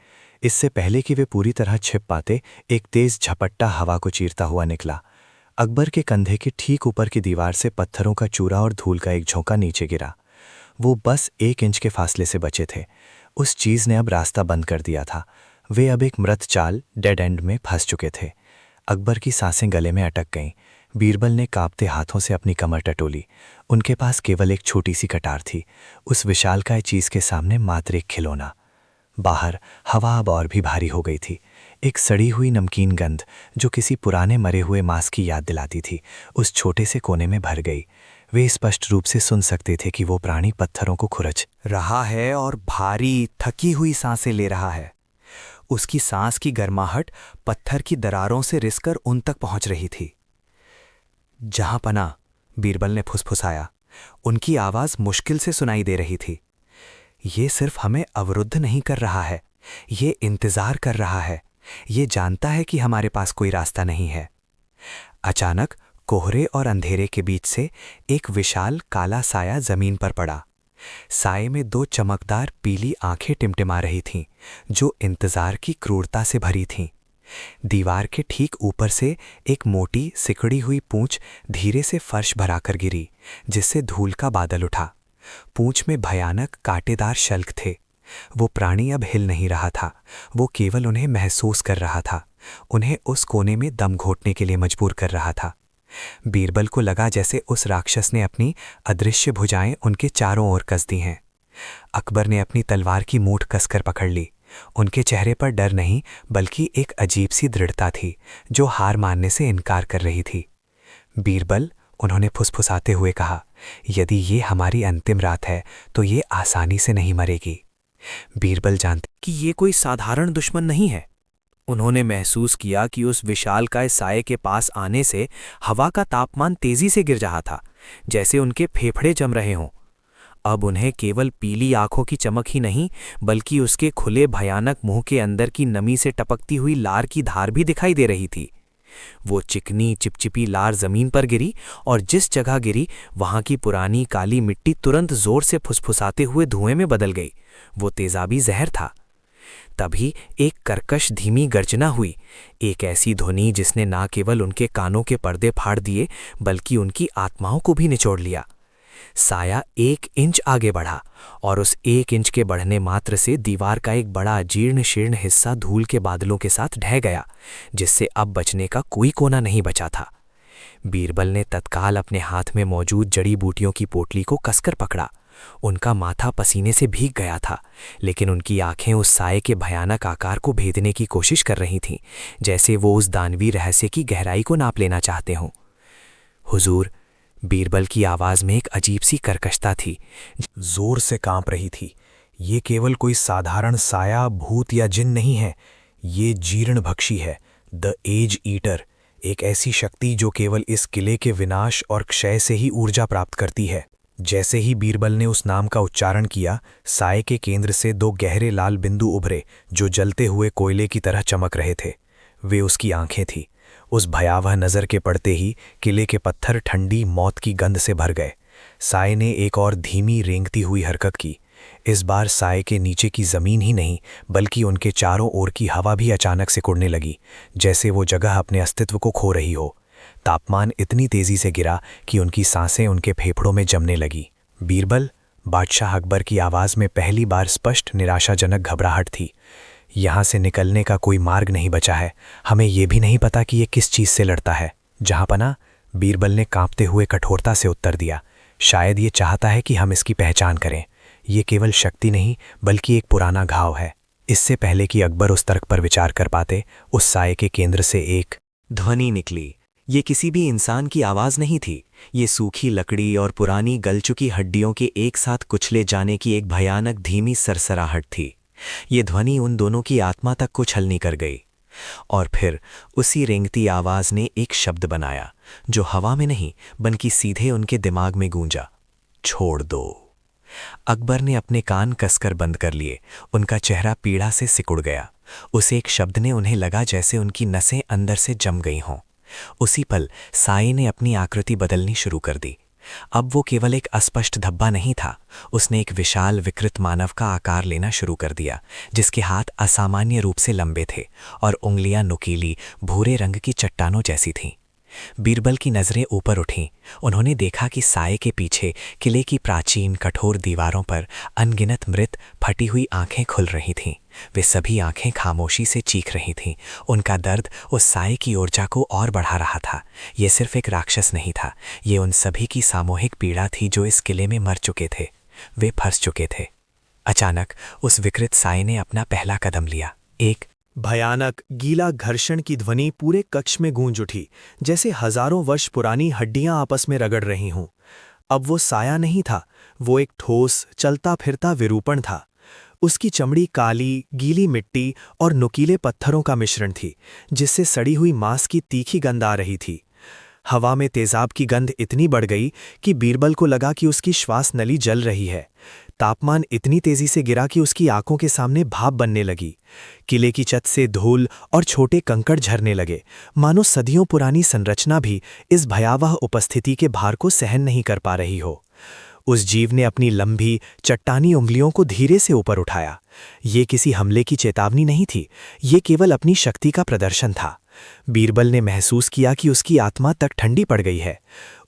इससे पहले कि वे पूरी तरह छिप पाते, एक तेज झपट्टा हवा को चीरता हुआ निकला। अकबर के कंधे के ठीक ऊपर की दीवार से पत्थरों का चूरा और धूल का एक झोंका नीचे गिरा। वो बस 1 इंच के फासले से बचे थे। उस चीज ने अब रास्ता बंद कर दिया था। वे अब एक मृत चाल डेड एंड में फंस चुके थे। अकबर की सांसें गले में अटक गईं। बीरबल ने कांपते हाथों से अपनी कमर टटोली। उनके पास केवल एक छोटी सी कटार थी, उस विशालकाय चीज के सामने मात्र एक खिलौना। बाहर हवा अब और भी भारी हो गई थी। एक सड़ी हुई नमकीन गंध जो किसी पुराने मरे हुए मांस की याद दिलाती थी, उस छोटे से कोने में भर गई। वे स्पष्ट रूप से सुन सकते थे कि वो प्राणी पत्थरों को खुरच रहा है और भारी थकी हुई सांसें ले रहा है। उसकी सांस की गर्माहट पत्थर की दरारों से रिसकर उन तक पहुंच रही थी। जहांपनाह, बीरबल ने फुसफुसाया। उनकी आवाज मुश्किल से सुनाई दे रही थी। ये सिर्फ हमें अवरुद्ध नहीं कर रहा है, ये इंतजार कर रहा है। ये जानता है कि हमारे पास कोई रास्ता नहीं है। अचानक कोहरे और अंधेरे के बीच से एक विशाल काला साया जमीन पर पड़ा। साए में 2 चमकदार पीली आंखें टिमटिमा रही थीं, जो इंतजार की क्रूरता से भरी थीं। दीवार के ठीक ऊपर से एक मोटी सिकड़ी हुई पूंछ धीरे से फर्श भराकर गिरी, जिससे धूल का बादल उठा। पूंछ में भयानक कांटेदार शल्क थे। वो प्राणी अब हिल नहीं रहा था, वो केवल उन्हें महसूस कर रहा था, उन्हें उस कोने में दम घोटने के लिए मजबूर कर रहा था। बीरबल को लगा जैसे उस राक्षस ने अपनी अदृश्य भुजाएं उनके चारों ओर कस दी हैं। अकबर ने अपनी तलवार की मूठ कसकर पकड़ ली। उनके चेहरे पर डर नहीं बल्कि एक अजीब सी दृढ़ता थी जो हार मानने से इनकार कर रही थी। बीरबल उन्होंने फुसफुसाते हुए कहा, यदि ये हमारी अंतिम रात है तो ये आसानी से नहीं मरेगी। बीरबल जानते कि ये कोई साधारण दुश्मन नहीं है। उन्होंने महसूस किया कि उस विशालकाय साये के पास आने से हवा का तापमान तेजी से गिर रहा था, जैसे उनके फेफड़े जम रहे हों। अब उन्हें केवल पीली आंखों की चमक ही नहीं, बल्कि उसके खुले भयानक मुंह के अंदर की नमी से टपकती हुई लार की धार भी दिखाई दे रही थी। वो चिकनी चिपचिपी लार जमीन पर गिरी और जिस जगह गिरी वहां की पुरानी काली मिट्टी तुरंत जोर से फुसफुसाते हुए धुएं में बदल गई। वो तेजाबी जहर था। तभी एक कर्कश धीमी गर्जना हुई, एक ऐसी ध्वनि जिसने ना केवल उनके कानों के पर्दे फाड़ दिए बल्कि उनकी आत्माओं को भी निचोड़ लिया। साया 1 इंच आगे बढ़ा और उस 1 इंच के बढ़ने मात्र से दीवार का एक बड़ा जीर्ण शीर्ण हिस्सा धूल के बादलों के साथ ढह गया, जिससे अब बचने का कोई कोना नहीं बचा था। बीरबल ने तत्काल अपने हाथ में मौजूद जड़ी बूटियों की पोटली को कसकर पकड़ा। उनका माथा पसीने से भीग गया था, लेकिन उनकी आंखें उस साये के भयानक आकार को भेदने की कोशिश कर रही थीं, जैसे वो उस दानवी रहस्य की गहराई को नाप लेना चाहते हों। हुजूर, बीरबल की आवाज में एक अजीब सी कर्कशता थी, जोर से कांप रही थी। ये केवल कोई साधारण साया, भूत या जिन नहीं है। ये जीर्ण भक्षी है, द एज ईटर, एक ऐसी शक्ति जो केवल इस किले के विनाश और क्षय से ही ऊर्जा प्राप्त करती है। जैसे ही बीरबल ने उस नाम का उच्चारण किया, साये के केंद्र से 2 गहरे लाल बिंदु उभरे जो जलते हुए कोयले की तरह चमक रहे थे। वे उसकी आंखें थीं। उस भयावह नज़र के पड़ते ही किले के पत्थर ठंडी मौत की गंध से भर गए। साये ने एक और धीमी रेंगती हुई हरकत की। इस बार साये के नीचे की ज़मीन ही नहीं बल्कि उनके चारों ओर की हवा भी अचानक से कुड़ने लगी, जैसे वो जगह अपने अस्तित्व को खो रही हो। तापमान इतनी तेजी से गिरा कि उनकी सांसें उनके फेफड़ों में जमने लगी। बीरबल, बादशाह अकबर की आवाज़ में पहली बार स्पष्ट निराशाजनक घबराहट थी। यहाँ से निकलने का कोई मार्ग नहीं बचा है। हमें ये भी नहीं पता कि ये किस चीज़ से लड़ता है। जहाँपना, बीरबल ने कांपते हुए कठोरता से उत्तर दिया, शायद ये चाहता है कि हम इसकी पहचान करें। ये केवल शक्ति नहीं बल्कि एक पुराना घाव है। इससे पहले कि अकबर उस तर्क पर विचार कर पाते, उस साये के केंद्र से एक ध्वनि निकली। ये किसी भी इंसान की आवाज नहीं थी। ये सूखी लकड़ी और पुरानी गल चुकी हड्डियों के एक साथ कुचले जाने की एक भयानक धीमी सरसराहट थी। ये ध्वनि उन दोनों की आत्मा तक को छलनी कर गई। और फिर उसी रेंगती आवाज ने एक शब्द बनाया जो हवा में नहीं बल्कि सीधे उनके दिमाग में गूंजा, छोड़ दो। अकबर ने अपने कान कसकर बंद कर लिए। उनका चेहरा पीड़ा से सिकुड़ गया। उस एक शब्द ने उन्हें लगा जैसे उनकी नसें अंदर से जम गई हों। उसी पल साये ने अपनी आकृति बदलनी शुरू कर दी। अब वो केवल एक अस्पष्ट धब्बा नहीं था, उसने एक विशाल विकृत मानव का आकार लेना शुरू कर दिया, जिसके हाथ असामान्य रूप से लंबे थे और उंगलियां नुकीली भूरे रंग की चट्टानों जैसी थीं। बीरबल की नज़रें ऊपर उठीं। उन्होंने देखा कि साये के पीछे किले की प्राचीन कठोर दीवारों पर अनगिनत मृत फटी हुई आंखें खुल रही थीं। वे सभी आंखें खामोशी से चीख रही थीं। उनका दर्द उस साये की ऊर्जा को और बढ़ा रहा था। ये सिर्फ एक राक्षस नहीं था, ये उन सभी की सामूहिक पीड़ा थी जो इस किले में मर चुके थे। वे फंस चुके थे। अचानक उस विकृत साये ने अपना पहला कदम लिया। एक भयानक गीला घर्षण की ध्वनि पूरे कक्ष में गूंज उठी, जैसे हजारों वर्ष पुरानी हड्डियां आपस में रगड़ रही हों। अब वो साया नहीं था, वो एक ठोस चलता फिरता विरूपण था। उसकी चमड़ी काली गीली मिट्टी और नुकीले पत्थरों का मिश्रण थी, जिससे सड़ी हुई मांस की तीखी गंध आ रही थी। हवा में तेजाब की गंध इतनी बढ़ गई कि बीरबल को लगा कि उसकी श्वास नली जल रही है। तापमान इतनी तेजी से गिरा कि उसकी आंखों के सामने भाप बनने लगी। किले की छत से धूल और छोटे कंकड़ झरने लगे, मानो सदियों पुरानी संरचना भी इस भयावह उपस्थिति के भार को सहन नहीं कर पा रही हो। उस जीव ने अपनी लंबी चट्टानी उंगलियों को धीरे से ऊपर उठाया। ये किसी हमले की चेतावनी नहीं थी, ये केवल अपनी शक्ति का प्रदर्शन था। बीरबल ने महसूस किया कि उसकी आत्मा तक ठंडी पड़ गई है।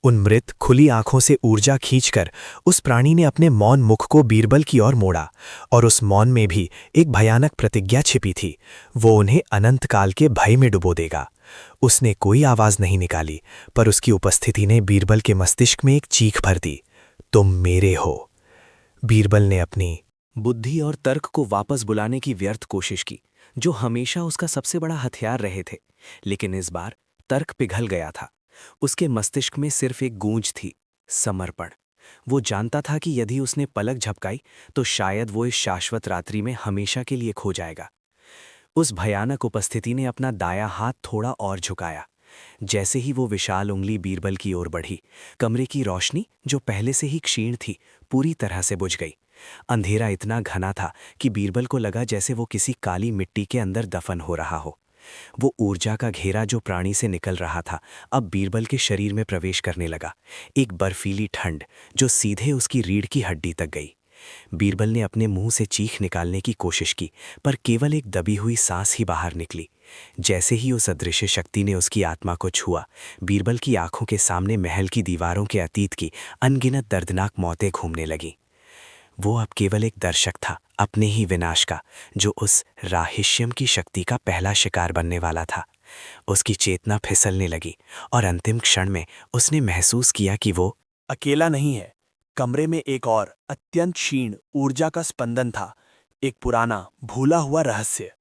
उन मृत खुली आंखों से ऊर्जा खींचकर उस प्राणी ने अपने मौन मुख को बीरबल की ओर मोड़ा, और उस मौन में भी एक भयानक प्रतिज्ञा छिपी थी। वो उन्हें अनंत काल के भय में डुबो देगा। उसने कोई आवाज नहीं निकाली, पर उसकी उपस्थिति ने बीरबल के मस्तिष्क में एक चीख भर दी, तुम मेरे हो। बीरबल ने अपनी बुद्धि और तर्क को वापस बुलाने की व्यर्थ कोशिश की, जो हमेशा उसका सबसे बड़ा हथियार रहे थे। लेकिन इस बार तर्क पिघल गया था। उसके मस्तिष्क में सिर्फ एक गूंज थी, समर्पण। वो जानता था कि यदि उसने पलक झपकाई तो शायद वो इस शाश्वत रात्रि में हमेशा के लिए खो जाएगा। उस भयानक उपस्थिति ने अपना दायां हाथ थोड़ा और झुकाया। जैसे ही वो विशाल उंगली बीरबल की ओर बढ़ी, कमरे की रोशनी, जो पहले से ही क्षीण थी, पूरी तरह से बुझ गई। अंधेरा इतना घना था कि बीरबल को लगा जैसे वो किसी काली मिट्टी के अंदर दफन हो रहा हो। वो ऊर्जा का घेरा जो प्राणी से निकल रहा था, अब बीरबल के शरीर में प्रवेश करने लगा। एक बर्फीली ठंड जो सीधे उसकी रीढ़ की हड्डी तक गई। बीरबल ने अपने मुंह से चीख निकालने की कोशिश की, पर केवल एक दबी हुई सांस ही बाहर निकली। जैसे ही उस अदृश्य शक्ति ने उसकी आत्मा को छुआ, बीरबल की आंखों के सामने महल की दीवारों के अतीत की अनगिनत दर्दनाक मौतें घूमने लगीं। वो अब केवल एक दर्शक था, अपने ही विनाश का, जो उस राहिष्यम की शक्ति का पहला शिकार बनने वाला था। उसकी चेतना फिसलने लगी और अंतिम क्षण में उसने महसूस किया कि वो अकेला नहीं है। कमरे में एक और अत्यंत क्षीण ऊर्जा का स्पंदन था, एक पुराना भूला हुआ रहस्य।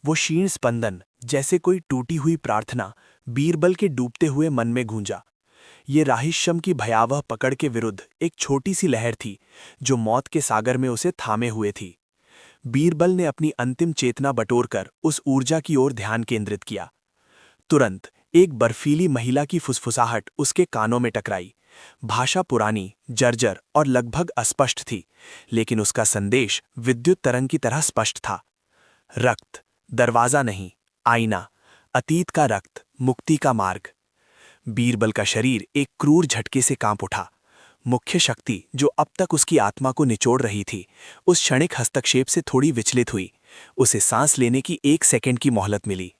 वो क्षीण स्पंदन, जैसे कोई टूटी हुई प्रार्थना, बीरबल के डूबते हुए मन में गूंजा। ये राहिष्यम की भयावह पकड़ के विरुद्ध एक छोटी सी लहर थी, जो मौत के सागर में उसे थामे हुए थी। बीरबल ने अपनी अंतिम चेतना बटोरकर उस ऊर्जा की ओर ध्यान केंद्रित किया। तुरंत एक बर्फीली महिला की फुसफुसाहट उसके कानों में टकराई। भाषा पुरानी, जर्जर और लगभग अस्पष्ट थी, लेकिन उसका संदेश विद्युत तरंग की तरह स्पष्ट था। रक्त, दरवाजा नहीं, आईना, अतीत का रक्त, मुक्ति का मार्ग। बीरबल का शरीर एक क्रूर झटके से कांप उठा। मुख्य शक्ति, जो अब तक उसकी आत्मा को निचोड़ रही थी, उस क्षणिक हस्तक्षेप से थोड़ी विचलित हुई। उसे सांस लेने की 1 सेकंड की मोहलत मिली।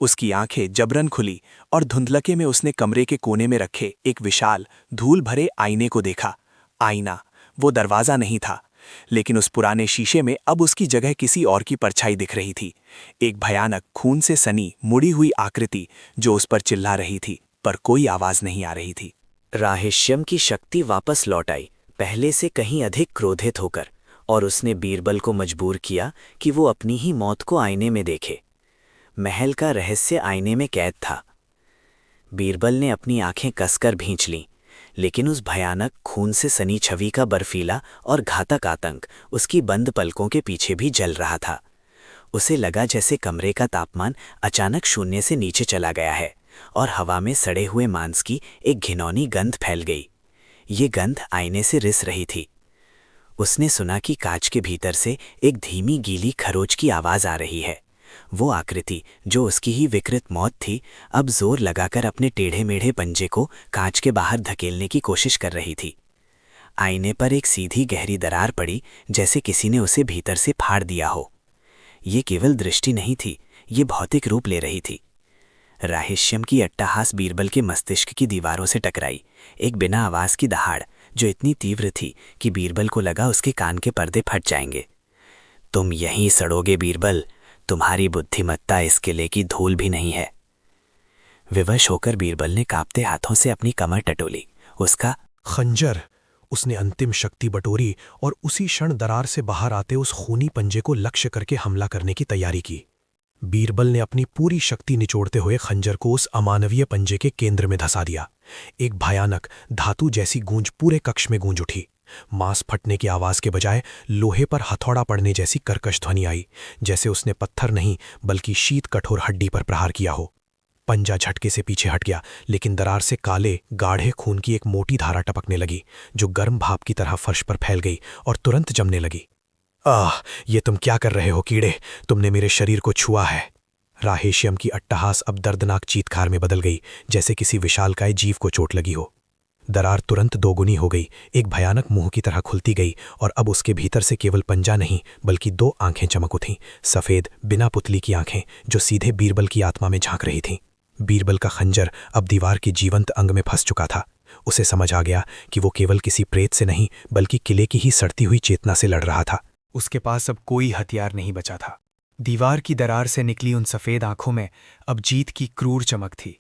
उसकी आंखें जबरन खुली और धुंधलके में उसने कमरे के कोने में रखे एक विशाल, धूल भरे आईने को देखा। आईना, वो दरवाजा नहीं था, लेकिन उस पुराने शीशे में अब उसकी जगह किसी और की परछाई दिख रही थी। एक भयानक, खून से सनी, मुड़ी हुई आकृति जो उस पर चिल्ला रही थी, पर कोई आवाज नहीं आ रही थी। राहिष्यम की शक्ति वापस लौट आई, पहले से कहीं अधिक क्रोधित होकर, और उसने बीरबल को मजबूर किया कि वो अपनी ही मौत को आईने में देखे। महल का रहस्य आईने में कैद था। बीरबल ने अपनी आंखें कसकर भींच लीं, लेकिन उस भयानक, खून से सनी छवि का बर्फीला और घातक आतंक उसकी बंद पलकों के पीछे भी जल रहा था। उसे लगा जैसे कमरे का तापमान अचानक शून्य से नीचे चला गया है और हवा में सड़े हुए मांस की एक घिनौनी गंध फैल गई। ये गंध आईने से रिस रही थी। उसने सुना कि कांच के भीतर से एक धीमी गीली खरोच की आवाज आ रही है। वो आकृति, जो उसकी ही विकृत मौत थी, अब जोर लगाकर अपने टेढ़े मेढ़े पंजे को कांच के बाहर धकेलने की कोशिश कर रही थी। आईने पर एक सीधी गहरी दरार पड़ी, जैसे किसी ने उसे भीतर से फाड़ दिया हो। ये केवल दृष्टि नहीं थी, ये भौतिक रूप ले रही थी। राहिष्यम की अट्टहास बीरबल के मस्तिष्क की दीवारों से टकराई, एक बिना आवाज की दहाड़ जो इतनी तीव्र थी कि बीरबल को लगा उसके कान के पर्दे फट जाएंगे। तुम यहीं सड़ोगे बीरबल, तुम्हारी बुद्धिमत्ता इस किले की धूल भी नहीं है। विवश होकर बीरबल ने कांपते हाथों से अपनी कमर टटोली। उसका खंजर। उसने अंतिम शक्ति बटोरी और उसी क्षण दरार से बाहर आते उस खूनी पंजे को लक्ष्य करके हमला करने की तैयारी की। बीरबल ने अपनी पूरी शक्ति निचोड़ते हुए खंजर को उस अमानवीय पंजे के केंद्र में धंसा दिया। एक भयानक, धातु जैसी गूंज पूरे कक्ष में गूंज उठी। मांस फटने की आवाज के बजाय लोहे पर हथौड़ा पड़ने जैसी कर्कश ध्वनि आई, जैसे उसने पत्थर नहीं बल्कि शीत कठोर हड्डी पर प्रहार किया हो। पंजा झटके से पीछे हट गया, लेकिन दरार से काले, गाढ़े खून की एक मोटी धारा टपकने लगी, जो गर्म भाप की तरह फर्श पर फैल गई और तुरंत जमने लगी। ये तुम क्या कर रहे हो कीड़े? तुमने मेरे शरीर को छुआ है। राहिष्यम की अट्टहास अब दर्दनाक चीत्कार में बदल गई, जैसे किसी विशालकाय जीव को चोट लगी हो। दरार तुरंत दोगुनी हो गई, एक भयानक मुंह की तरह खुलती गई, और अब उसके भीतर से केवल पंजा नहीं बल्कि 2 आंखें चमक उठीं, सफेद, बिना पुतली की आंखें जो सीधे बीरबल की आत्मा में झांक रही थीं। बीरबल का खंजर अब दीवार के जीवंत अंग में फंस चुका था। उसे समझ आ गया कि वो केवल किसी प्रेत से नहीं बल्कि किले की ही सड़ती हुई चेतना से लड़ रहा था। उसके पास अब कोई हथियार नहीं बचा था। दीवार की दरार से निकली उन सफ़ेद आंखों में अब जीत की क्रूर चमक थी।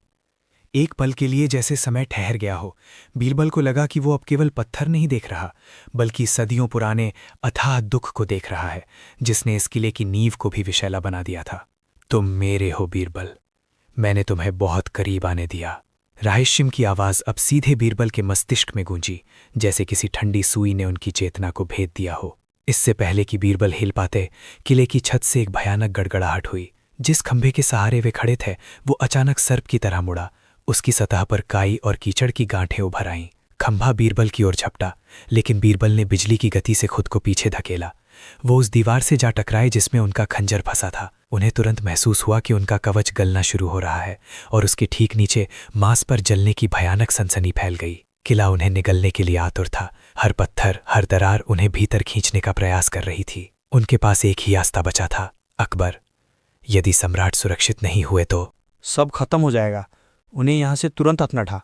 एक पल के लिए जैसे समय ठहर गया हो, बीरबल को लगा कि वो अब केवल पत्थर नहीं देख रहा, बल्कि सदियों पुराने अथाह दुख को देख रहा है, जिसने इस किले की नींव को भी विषैला बना दिया था। तुम मेरे हो बीरबल, मैंने तुम्हें बहुत करीब आने दिया, राहिश्यम की आवाज अब सीधे बीरबल के मस्तिष्क में गूंजी, जैसे किसी ठंडी सुई ने उनकी चेतना को भेद दिया हो। इससे पहले कि बीरबल हिल पाते, किले की छत से एक भयानक गड़गड़ाहट हुई। जिस खंभे के सहारे वे खड़े थे वो अचानक सर्प की तरह मुड़ा। उसकी सतह पर काई और कीचड़ की गांठें उभर आईं। खंभा बीरबल की ओर झपटा, लेकिन बीरबल ने बिजली की गति से खुद को पीछे धकेला। वो उस दीवार से जा टकराए जिसमें उनका खंजर फंसा था। उन्हें तुरंत महसूस हुआ कि उनका कवच गलना शुरू हो रहा है और उसके ठीक नीचे मांस पर जलने की भयानक सनसनी फैल गई। किला उन्हें निगलने के लिए आतुर था। हर पत्थर, हर दरार उन्हें भीतर खींचने का प्रयास कर रही थी। उनके पास एक ही रास्ता बचा था, अकबर। यदि सम्राट सुरक्षित नहीं हुए तो सब खत्म हो जाएगा। उन्हें यहाँ से तुरंत हटना था।